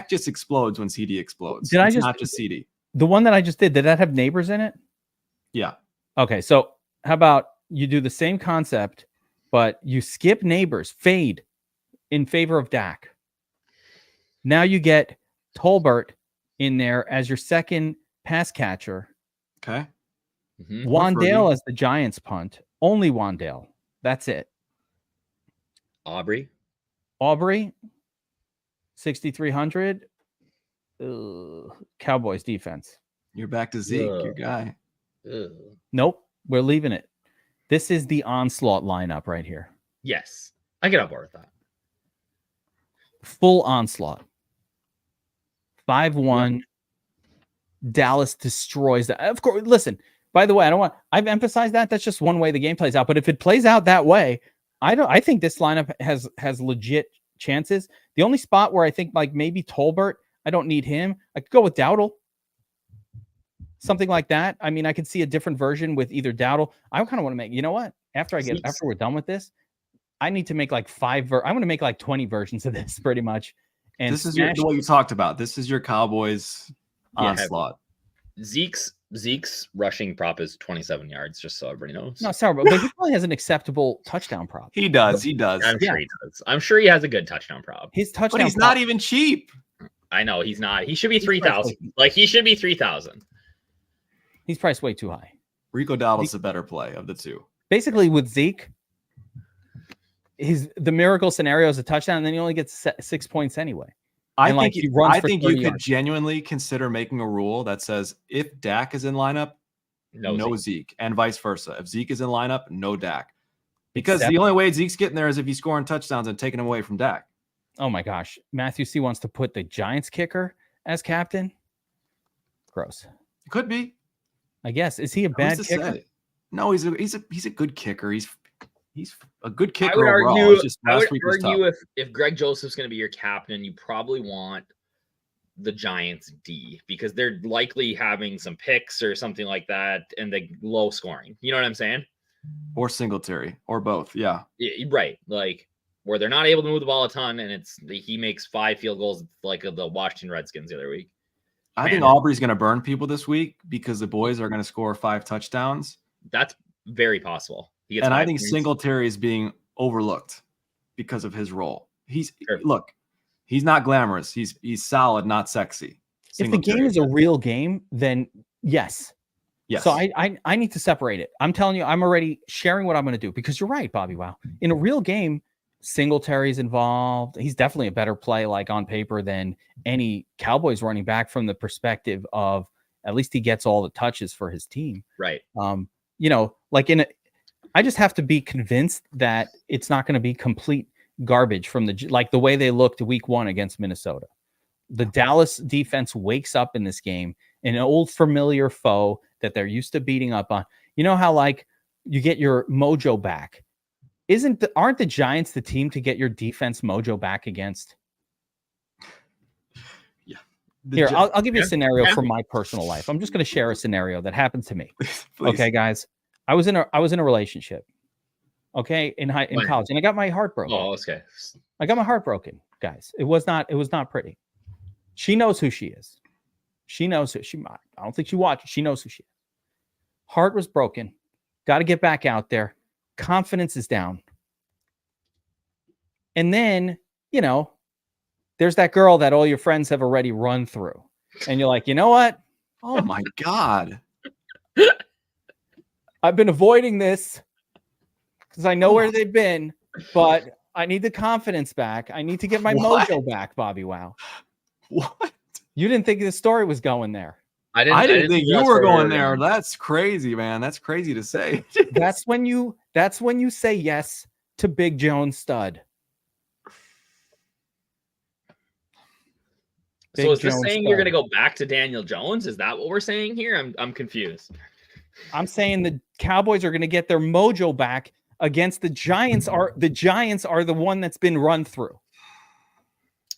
just explodes when CD explodes. It's not just CD. The one that I just did that have Neighbors in it? Yeah. Okay, so how about you do the same concept, but you skip Neighbors, fade in favor of Dak. Now you get Tolbert in there as your second pass catcher. Okay. Mm-hmm. Wan'Dale as the Giants punt. Only Wan'Dale. That's it. Aubrey, 6,300. Cowboys defense. You're back to Zeke, your guy. Nope, we're leaving it. This is the onslaught lineup right here. Yes, I get on board with that. Full onslaught. 5-1. Dallas destroys that. Of course, listen, by the way, I've emphasized that. That's just one way the game plays out. But if it plays out that way, I think this lineup has legit chances. The only spot where I think like maybe Tolbert, I don't need him. I could go with Dowdle. Something like that. I mean, I could see a different version with either Dowdle. I kind of want to make, you know what? After we're done with this, I need to make like I'm going to make like 20 versions of this pretty much. And this is what you talked about. This is your Cowboys onslaught. Zeke's rushing prop is 27 yards, just so everybody knows. No, sorry, but he probably has an acceptable touchdown prop. He does. I'm sure he does. I'm sure he has a good touchdown prop. His touchdown but he's not even cheap. I know he's not. He should be 3,000. Like he should be 3,000. He's priced way too high. Rico Dowdle's the better play of the two. Basically, with Zeke, the miracle scenario is a touchdown, and then he only gets 6 points anyway. I think you could genuinely consider making a rule that says if Dak is in lineup, no Zeke, and vice versa. If Zeke is in lineup, no Dak. Because the only way Zeke's getting there is if he's scoring touchdowns and taking them away from Dak. Oh my gosh. Matthew C wants to put the Giants kicker as captain. Gross. Could be. I guess. Is he a bad kicker? No, he's a good kicker. He's a good kicker. I would overall. argue if Greg Joseph's going to be your captain, you probably want the Giants D because they're likely having some picks or something like that and the low scoring. You know what I'm saying? Or Singletary or both. Yeah. Right. Like where they're not able to move the ball a ton and he makes 5 field goals like the Washington Redskins the other week. I think Aubrey's going to burn people this week because the boys are going to score 5 touchdowns. That's very possible. And I think Singletary is being overlooked because of his role. He's not glamorous. He's solid, not sexy. If the game is a real game, then yes. Yes. So I need to separate it. I'm telling you, I'm already sharing what I'm going to do because you're right, Bobbywow. In a real game, Singletary's involved. He's definitely a better play, like on paper, than any Cowboys running back from the perspective of at least he gets all the touches for his team. Right. Like I just have to be convinced that it's not going to be complete garbage from the way they looked week 1 against Minnesota. The Dallas defense wakes up in this game, an old familiar foe that they're used to beating up on. You know how like you get your mojo back? Aren't the Giants the team to get your defense mojo back against? Yeah. Here, I'll give you a scenario from my personal life. I'm just going to share a scenario that happened to me. Okay, guys. I was in a relationship. Okay, in college, and I got my heart broken. Oh, okay. I got my heart broken, guys. It was not pretty. She knows who she is. She knows who she. I don't think she watches. She knows who she is. Heart was broken. Got to get back out there. Confidence is down. And then, there's that girl that all your friends have already run through. And you're like, you know what? Oh my God. I've been avoiding this because I know where they've been, but I need the confidence back. I need to get my mojo back, Bobbywow. What? You didn't think the story was going there. I didn't think you were going there. That's crazy, man. That's crazy to say. That's when you say yes to Big Jones stud. So is this saying you're going to go back to Daniel Jones? Is that what we're saying here? I'm confused. I'm saying the Cowboys are going to get their mojo back against the Giants. The Giants are the one that's been run through.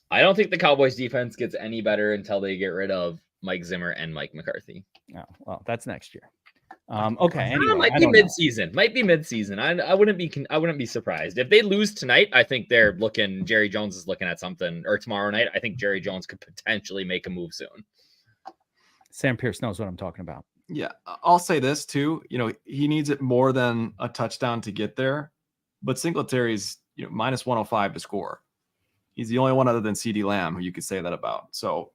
I don't think the Cowboys defense gets any better until they get rid of Mike Zimmer and Mike McCarthy. Oh, well, that's next year. Okay. Anyway, might be mid-season. Might be mid-season. I wouldn't be surprised if they lose tonight. I think Jerry Jones is looking at something, or tomorrow night. I think Jerry Jones could potentially make a move soon. Sam Pierce knows what I'm talking about. Yeah, I'll say this too. He needs it more than a touchdown to get there, but Singletary's minus 105 to score. He's the only one other than CeeDee Lamb who you could say that about. So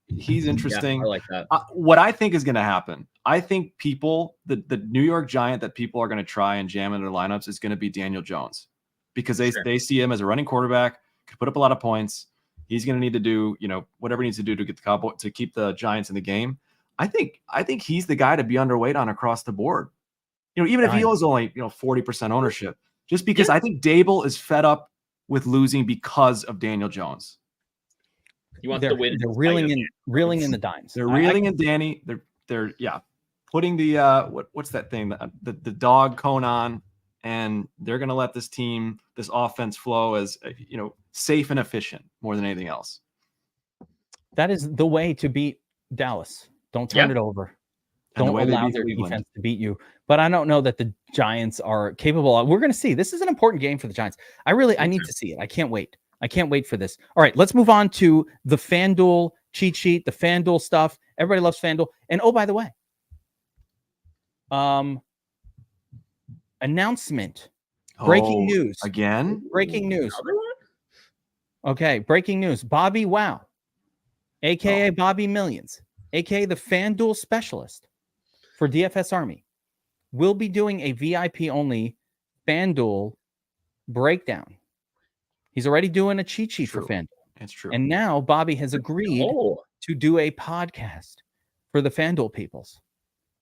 he's interesting. Yeah, I like that. What I think is going to happen, I think the New York Giant that people are going to try and jam into their lineups is going to be Daniel Jones, because they see him as a running quarterback, could put up a lot of points. He's going to need to do whatever he needs to do to get the Cowboys to keep the Giants in the game. I think he's the guy to be underweight on across the board. Even if he was only 40% ownership, just because I think Dable is fed up with losing because of Daniel Jones. You want the win? They're reeling in the dimes. They're reeling in Danny. They're putting the what's that thing, the dog cone on, and they're going to let this offense flow as safe and efficient more than anything else. That is the way to beat Dallas. Don't turn it over. Don't allow their defense to beat you. But I don't know that the Giants are capable. We're going to see. This is an important game for the Giants. I need to see it. I can't wait. I can't wait for this. All right, let's move on to the FanDuel cheat sheet, the FanDuel stuff. Everybody loves FanDuel. And oh, by the way, announcement. Breaking news. Again? Breaking news. Okay, breaking news. Bobbywow, a.k.a. Bobby Millions, a.k.a. the FanDuel specialist for DFS Army, will be doing a VIP-only FanDuel breakdown. He's already doing a cheat sheet for FanDuel. It's true. And now Bobby has agreed to do a podcast for the FanDuel peoples.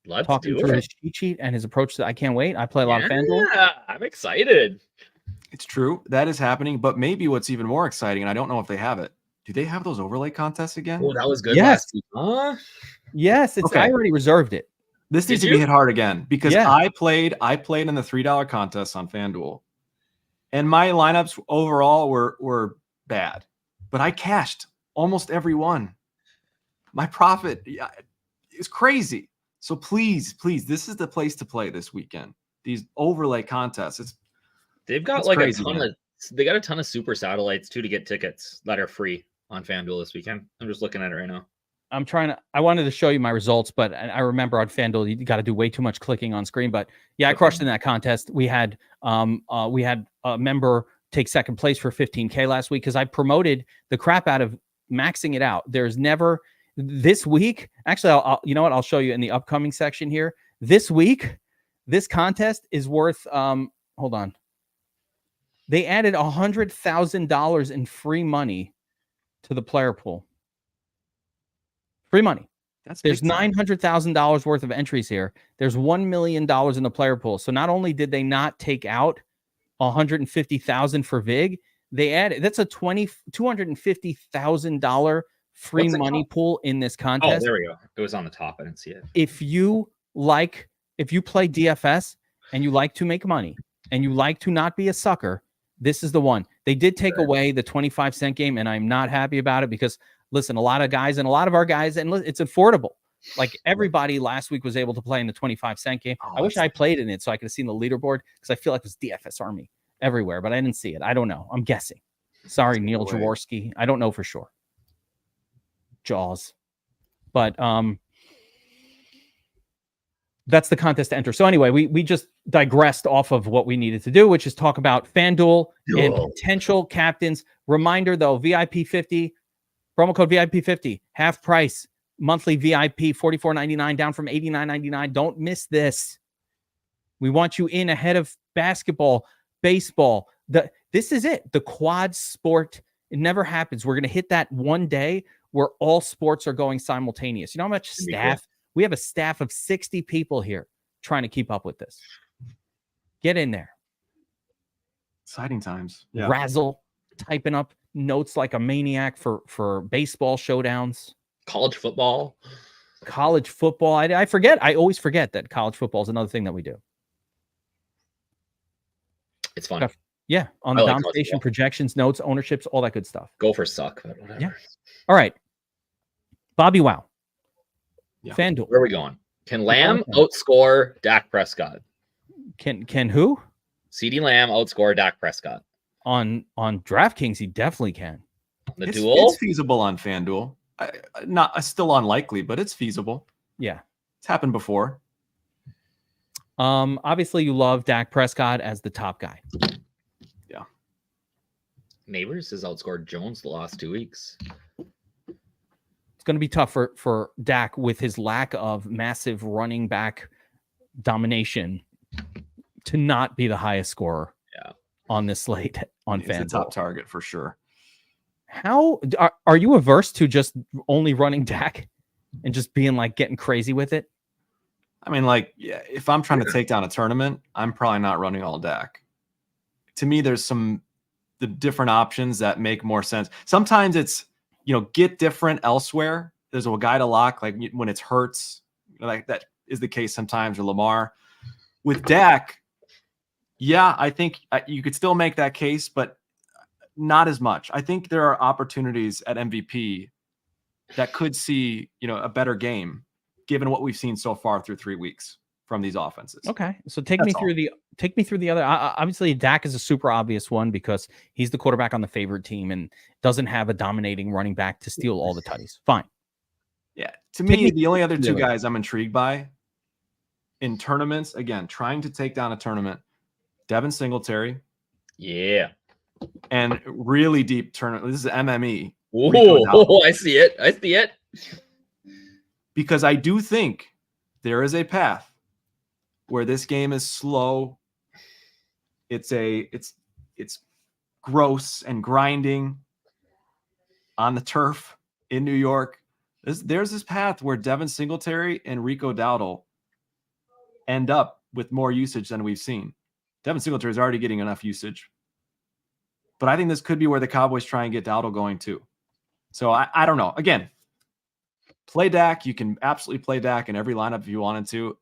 Let's talking do through it. His cheat sheet and his approach to I can't wait. I play a lot of FanDuel. Yeah, I'm excited. It's true. That is happening. But maybe what's even more exciting, and I don't know if they have it. Do they have those overlay contests again? Oh, that was good Yes. last week. Huh? Yes, it's. Okay. I already reserved it. This needs to be hit hard again because Yeah. I played in the $3 contests on FanDuel, and my lineups overall were bad, but I cashed almost every one. My profit is crazy. So please, this is the place to play this weekend. These overlay contests. They've got It's like crazy, a ton man. of. They got a ton of super satellites too to get tickets that are free on FanDuel this weekend. I'm just looking at it right now. I wanted to show you my results, but I remember on FanDuel, you got to do way too much clicking on screen. But yeah, I crushed in that contest. We had a member take second place for $15K last week because I promoted the crap out of maxing it out. There's never This week, actually, I'll you know what? I'll show you in the upcoming section here. This week, this contest is worth, hold on. They added $100,000 in free money to the player pool. Free money. There's $900,000 worth of entries here. There's $1 million in the player pool. So not only did they not take out $150,000 for VIG, they added, that's a $250,000 free money pool in this contest. Oh, there we go. It was on the top. I didn't see it. If you play DFS and you like to make money and you like to not be a sucker, this is the one. They did take away the 25-cent game, and I'm not happy about it because, listen, a lot of guys and a lot of our guys, and it's affordable. Like everybody last week was able to play in the 25-cent game. I wish I played in it so I could have seen the leaderboard because I feel like it was DFS Army everywhere, but I didn't see it. I don't know. I'm guessing. Sorry, Neil Jaworski. I don't know for sure. Jaws. But that's the contest to enter. So anyway, we just digressed off of what we needed to do, which is talk about FanDuel and potential captains. Reminder though, VIP 50, promo code VIP 50, half price, monthly VIP $44.99 down from $89.99. Don't miss this. We want you in ahead of basketball, baseball. This is it. The quad sport. It never happens. We're going to hit that one day where all sports are going simultaneous. You know how much staff? We have a staff of 60 people here trying to keep up with this. Get in there. Exciting times. Yeah. Razzle, typing up notes like a maniac for baseball showdowns. College football. I forget. I always forget that college football is another thing that we do. It's fun. Yeah. On the down station, projections, notes, ownerships, all that good stuff. Go for suck. But whatever. Yeah. All right. Bobbywow. Yeah. FanDuel. Where are we going? Can Lamb outscore Dak Prescott? Can who? CeeDee Lamb outscore Dak Prescott. On DraftKings, he definitely can. It's feasible on FanDuel. Still unlikely, but it's feasible. Yeah. It's happened before. Obviously you love Dak Prescott as the top guy. Yeah. Neighbors has outscored Jones the last 2 weeks. Going to be tough for Dak with his lack of massive running back domination to not be the highest scorer on this slate on FanDuel. He's the top target for sure. How are you averse to just only running Dak and just being like getting crazy with it? I mean, like, yeah, if I'm trying to take down a tournament, I'm probably not running all Dak. To me, there's the different options that make more sense. Sometimes it's, get different elsewhere. There's a guy to lock, like when it's Hurts, like that is the case sometimes, or Lamar. With Dak, yeah, I think you could still make that case, but not as much. I think there are opportunities at MVP that could see, a better game, given what we've seen so far through 3 weeks from these offenses. Okay, so take me through the other. Obviously, Dak is a super obvious one because he's the quarterback on the favorite team and doesn't have a dominating running back to steal all the tutties. Fine. Yeah, to me, the only other two guys I'm intrigued by in tournaments, again, trying to take down a tournament, Devin Singletary. Yeah. And really deep tournament. This is MME. Oh, I see it. Because I do think there is a path where this game is slow. It's gross and grinding on the turf in New York. There's this path where Devin Singletary and Rico Dowdle end up with more usage than we've seen. Devin Singletary is already getting enough usage. But I think this could be where the Cowboys try and get Dowdle going too. So I don't know. Again, play Dak. You can absolutely play Dak in every lineup if you wanted to.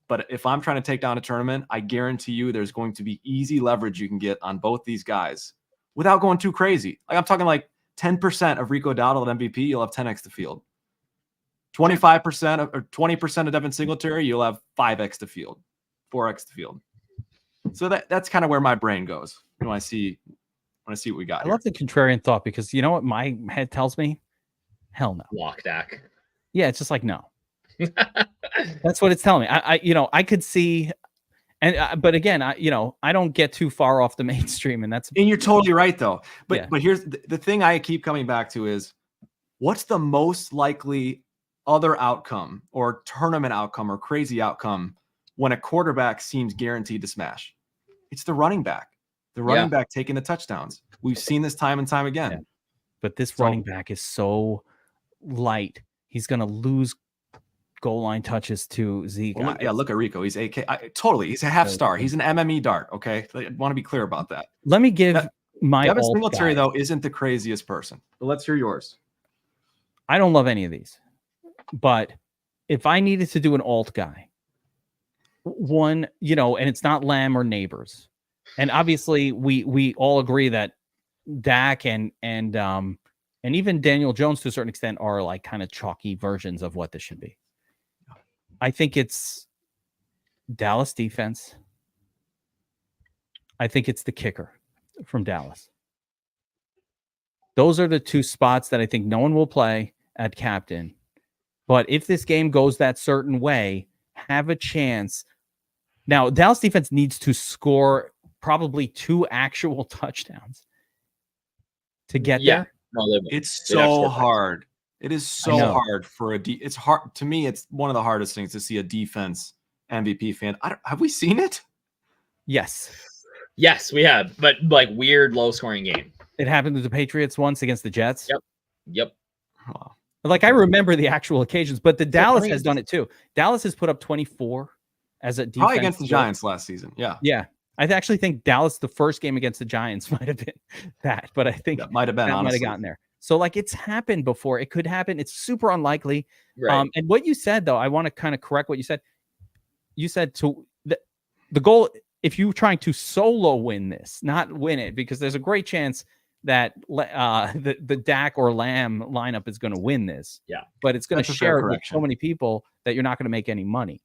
But if I'm trying to take down a tournament, I guarantee you there's going to be easy leverage you can get on both these guys without going too crazy. Like I'm talking like 10% of Rico Dowdle at MVP, you'll have 10x the field. 25% or 20% of Devin Singletary, you'll have 5x the field, 4x the field. So that's kind of where my brain goes when I see what we got. I love the contrarian thought because you know what my head tells me? Hell no. Lock Dak. Yeah, it's just like no. That's what it's telling me. I could see, but again, I don't get too far off the mainstream, and you're totally right though. But here's the thing I keep coming back to is what's the most likely other outcome or tournament outcome or crazy outcome when a quarterback seems guaranteed to smash? It's the running back. The running back taking the touchdowns. We've seen this time and time again. Yeah. But this running back is so light. He's going to lose goal line touches to Zeke. Well, look at Rico. He's AK. Totally. He's a half star. He's an MME dart. Okay. I want to be clear about that. Let me give my Devin alt Singletary, guy. though, isn't the craziest person. But let's hear yours. I don't love any of these. But if I needed to do an alt guy, one, and it's not Lamb or Neighbors. And obviously we all agree that Dak and even Daniel Jones to a certain extent are like kind of chalky versions of what this should be. I think it's Dallas defense. I think it's the kicker from Dallas. Those are the two spots that I think no one will play at captain. But if this game goes that certain way, have a chance. Now, Dallas defense needs to score probably 2 actual touchdowns to get there. No, it's so hard. It is so hard for it's hard to me. It's one of the hardest things to see a defense MVP fan. Have we seen it? Yes, we have, but like weird low scoring game. It happened to the Patriots once against the Jets. Yep. Oh. Like I remember the actual occasions, but the Dallas has done it too. Dallas has put up 24 as a defense. Probably against the Giants last season. Yeah. I actually think Dallas, the first game against the Giants, might have been that, but I think that might have been. Might have gotten there. So like it's happened before. It could happen. It's super unlikely. Right. And what you said though, I want to kind of correct what you said. You said to the goal, if you're trying to solo win this, not win it, because there's a great chance that the Dak or Lamb lineup is going to win this. Yeah. But it's going to share it with so many people that you're not going to make any money.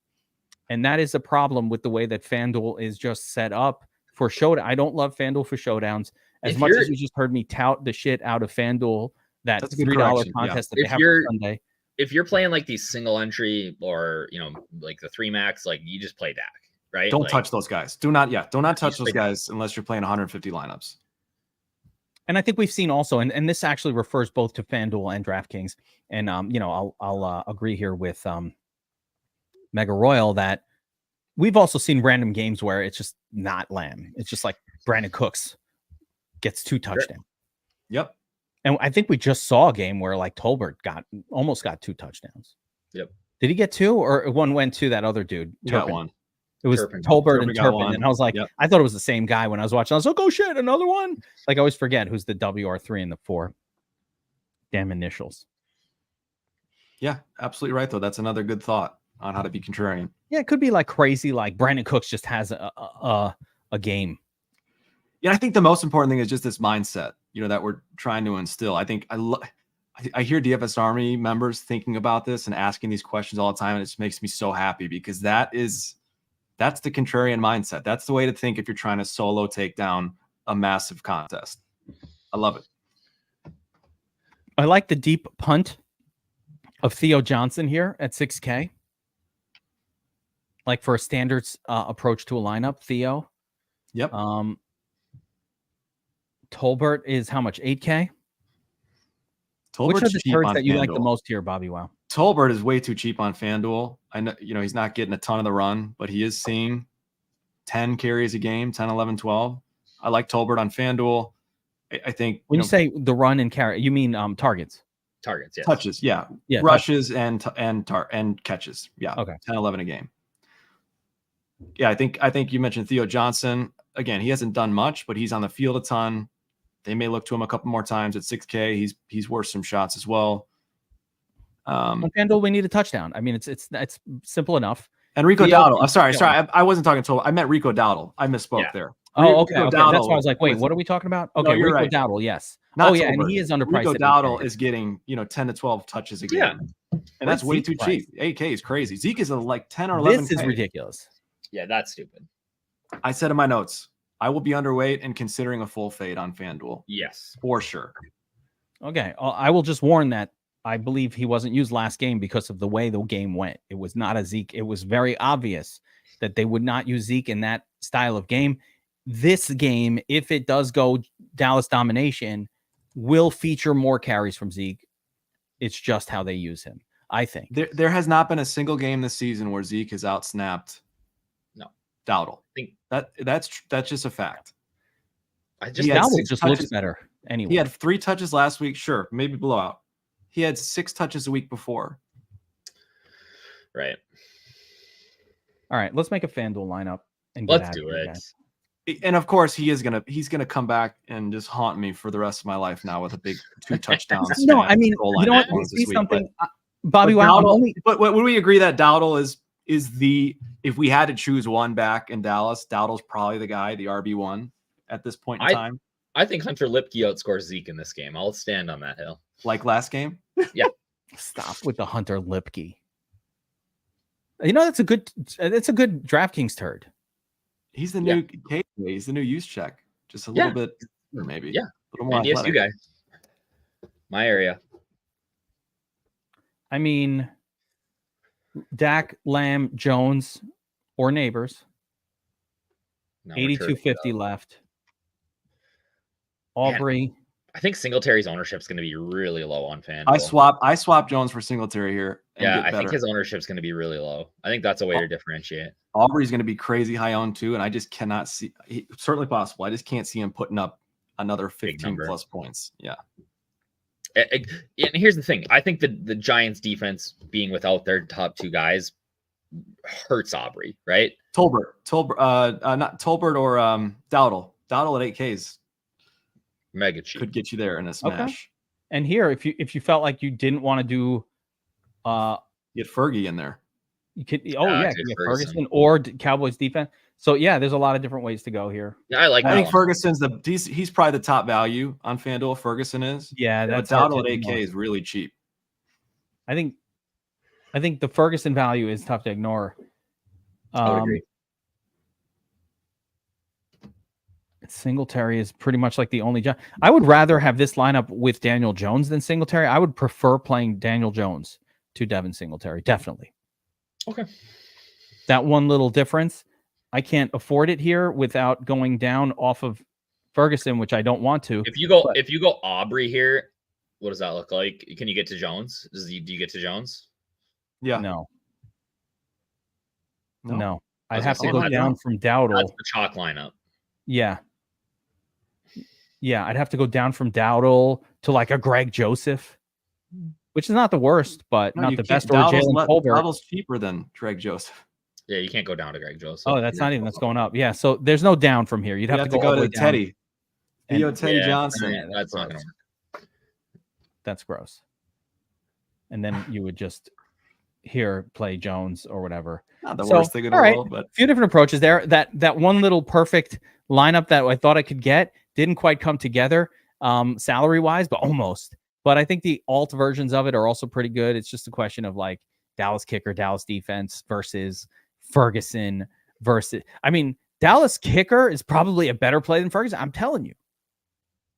And that is a problem with the way that FanDuel is just set up for showdown. I don't love FanDuel for showdowns as much as you just heard me tout the shit out of FanDuel, that $3 contest that they have on Sunday. If you're playing like these single entry or, like the 3 max, like you just play Dak, right? Don't touch those guys. Do not touch those guys unless you're playing 150 lineups. And I think we've seen also, and this actually refers both to FanDuel and DraftKings. And, I'll agree here with Mega Royal that we've also seen random games where it's just not Lamb. It's just like Brandon Cooks gets 2 touchdowns. Yep. And I think we just saw a game where like Tolbert almost got 2 touchdowns. Yep. Did he get 2 or one went to that other dude? He got 1. It was Tolbert and Turpin. And I was like, I thought it was the same guy when I was watching. I was like, oh shit, another one. Like I always forget who's the WR3 and the 4. Damn initials. Yeah, absolutely right though. That's another good thought on how to be contrarian. Yeah, it could be like crazy, like Brandon Cooks just has a game. Yeah, I think the most important thing is just this mindset, that we're trying to instill. I think I hear DFS Army members thinking about this and asking these questions all the time, and it just makes me so happy because that's the contrarian mindset. That's the way to think if you're trying to solo take down a massive contest. I love it. I like the deep punt of Theo Johnson here at 6K. Like for a standards approach to a lineup, Theo. Yep. Tolbert is how much? 8K? Tolbert's Which are the turds that you FanDuel. like the most here, Bobbywow? Tolbert is way too cheap on FanDuel. I know, he's not getting a ton of the run, but he is seeing 10 carries a game, 10, 11, 12. I like Tolbert on FanDuel. I think when you say the run and carry, you mean targets? Targets, yes. Touches, yeah. Rushes and catches. Yeah. Okay. 10, 11 a game. Yeah, I think you mentioned Theo Johnson. Again, he hasn't done much, but he's on the field a ton. They may look to him a couple more times at 6K. He's worth some shots as well. On FanDuel, we need a touchdown. I mean, it's simple enough. And Rico Dowdle. Sorry. I wasn't talking Total. I meant Rico Dowdle. I misspoke there. Oh, okay. That's why I was like, wait, what are we talking about? Okay, no, Rico right. Dowdle, yes. Tolbert. And he is underpriced. Rico Dowdle is getting 10 to 12 touches a game. Yeah. And that's way too cheap. 8K is crazy. Zeke is like 10 or 11. This is ridiculous. Yeah, that's stupid. I said in my notes, I will be underweight and considering a full fade on FanDuel. Yes. For sure. Okay. I will just warn that I believe he wasn't used last game because of the way the game went. It was not a Zeke. It was very obvious that they would not use Zeke in that style of game. This game, if it does go Dallas domination, will feature more carries from Zeke. It's just how they use him, I think. There has not been a single game this season where Zeke has outsnapped Dowdle. That's just a fact. Dowdle just looks better anyway. He had 3 touches last week, sure, maybe blowout. He had 6 touches a week before. Right. All right, let's make a FanDuel lineup and let's do it. Guys. And of course, he's gonna come back and just haunt me for the rest of my life now with a big 2 touchdowns. No, I mean, you know what? We see something, Bobbywow. But would we agree that Dowdle is the, if we had to choose one back in Dallas, Dowdle's probably the guy, the RB1 at this point in time? I think Hunter Lipke outscores Zeke in this game. I'll stand on that hill. Like last game? Yeah. Stop with the Hunter Lipke. You know, that's a good DraftKings turd. He's the new he's the new use check. Just a little bit, maybe. Yeah. A little more DSU guy. My area. I mean, Dak, Lamb, Jones, or Neighbors. 82.50 left. Aubrey. Man, I think Singletary's ownership is going to be really low on FanDuel. I swap Jones for Singletary here. Yeah, I think his ownership is going to be really low. I think that's a way to differentiate. Aubrey's going to be crazy high on too, and I just cannot see. Certainly possible. I just can't see him putting up another 15 plus points. Yeah. And here's the thing. I think the Giants defense being without their top 2 guys hurts Aubrey, right? Tolbert, not Tolbert or Dowdle. Dowdle at 8Ks. Mega cheap. Could get you there in a smash. Okay. And here, if you felt like you didn't want to do get Fergie in there. You could Ferguson or Cowboys defense. So yeah, there's a lot of different ways to go here. Yeah, I think Ferguson's he's probably the top value on FanDuel. Ferguson is. Yeah, that's Dowdle at 8K is really cheap. I think the Ferguson value is tough to ignore. I would agree. Singletary is pretty much like the only. I would rather have this lineup with Daniel Jones than Singletary. I would prefer playing Daniel Jones to Devin Singletary. Definitely. Okay. That one little difference, I can't afford it here without going down off of Ferguson, which I don't want to. If you go Aubrey here, what does that look like? Can you get to Jones? Do you get to Jones? Yeah. No. I'd have to go down from Dowdle. That's the chalk lineup. Yeah. Yeah, I'd have to go down from Dowdle to like a Greg Joseph, which is not the worst, but not the best. Or Jalen Colbert. Dowdle's cheaper than Greg Joseph. Yeah, you can't go down to Greg Joseph. Oh, that's going up. Yeah, so there's no down from here. You'd have to go to Teddy. Teddy Johnson. Yeah, that's not going to work. That's gross. And then you would just play Jones or whatever. Not the worst thing in the world, but a few different approaches there. That one little perfect lineup that I thought I could get didn't quite come together salary wise, but almost. But I think the alt versions of it are also pretty good. It's just a question of like Dallas kicker, Dallas defense versus Ferguson versus. I mean, Dallas kicker is probably a better play than Ferguson. I'm telling you,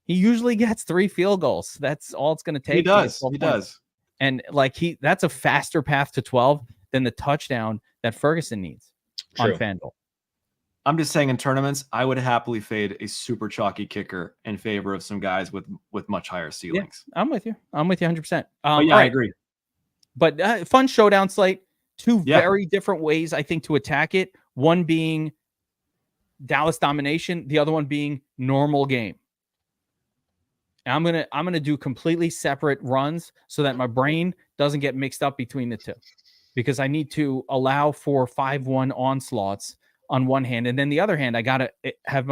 he usually gets 3 field goals. That's all it's going to take. He does. And like that's a faster path to 12 than the touchdown that Ferguson needs on FanDuel. I'm just saying in tournaments, I would happily fade a super chalky kicker in favor of some guys with much higher ceilings. Yeah, I'm with you 100%. I agree. But fun showdown slate. 2 very different ways, I think, to attack it. One being Dallas domination, the other one being normal game. And I'm gonna do completely separate runs so that my brain doesn't get mixed up between the two, because I need to allow for 5-1 onslaughts on one hand, and then the other hand, I gotta have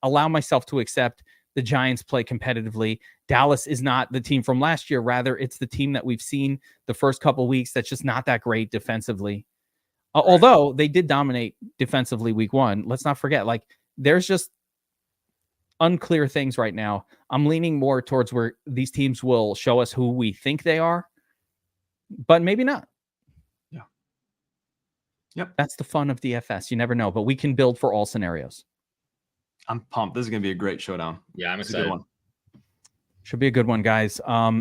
allow myself to accept the Giants play competitively. Dallas is not the team from last year. Rather, it's the team that we've seen the first couple of weeks that's just not that great defensively. Although they did dominate defensively week 1. Let's not forget, like, there's just unclear things right now. I'm leaning more towards where these teams will show us who we think they are, but maybe not. Yeah. Yep. That's the fun of DFS. You never know, but we can build for all scenarios. I'm pumped. This is going to be a great showdown. Yeah, I'm excited. Should be a good one, guys.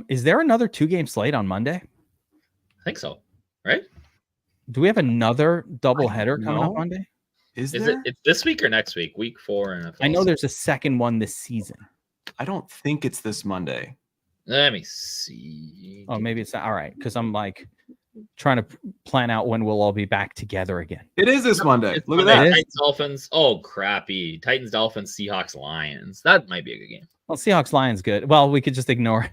Is there another 2-game slate on Monday? I think so. Right? Do we have another doubleheader coming up Monday? Is it this week or next week? Week 4 NFL. I know there's a second one this season. I don't think it's this Monday. Let me see. Oh, maybe it's not. All right, because I'm like trying to plan out when we'll all be back together again. It is this Monday. It's Look Monday. at that. Titans, Dolphins. Oh, crappy. Titans, Dolphins, Seahawks, Lions. That might be a good game. Well, Seahawks Lions good. Well, we could just ignore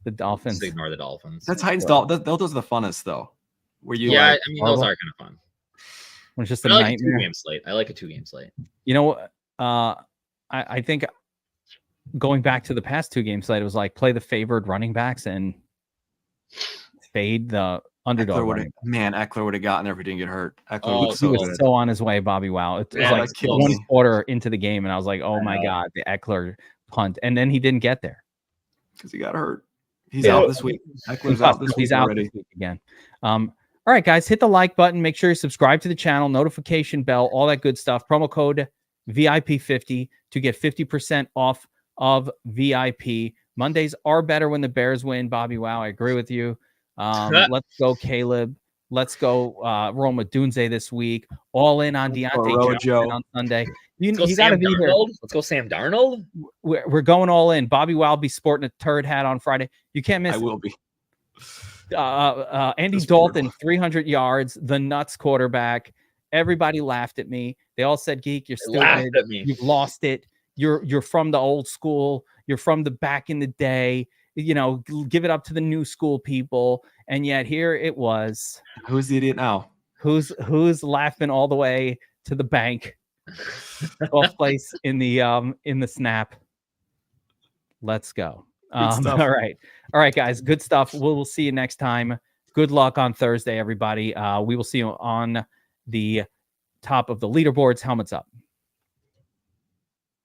the Dolphins. Just ignore the Dolphins. That Titans Dolphins. Those are the funnest though. Where you yeah, like, I mean those are kind of fun. It's just a I like nightmare. a 2-game slate. I like a 2-game slate. You know, I think going back to the past 2-game slate, it was like play the favored running backs and fade the underdog. Eckler would have gotten there if he didn't get hurt. Oh, He was so on his way, Bobbywow. It was Yeah, like that killed one me. quarter into the game, and I was like, "Oh my god, the Eckler punt!" And then he didn't get there. because he got hurt. He's out this week. Eckler's out this He's week out already. this week again. All right, guys, hit the like button. Make sure you subscribe to the channel, notification bell, all that good stuff. Promo code VIP50 to get 50% off of VIP. Mondays are better when the Bears win. Bobbywow, I agree with you. Let's go, Caleb. Let's go, Roma Dunze this week. All in on Deontay Johnson on Sunday. You got to be here. Let's go, Sam Darnold. We're going all in. Bobbywow will be sporting a turd hat on Friday. You can't miss I it. will be. Andy Dalton, 300 yards, the nuts quarterback. Everybody laughed at me. They all said, "Geek, you're stupid. You've lost it. You're from the old school. You're from the back in the day. You know, give it up to the new school people." And yet here it was. Who's the idiot now? Who's laughing all the way to the bank? 12th place in the snap. Let's go. All right, guys. Good stuff. We'll see you next time. Good luck on Thursday, everybody. We will see you on the top of the leaderboards. Helmets up.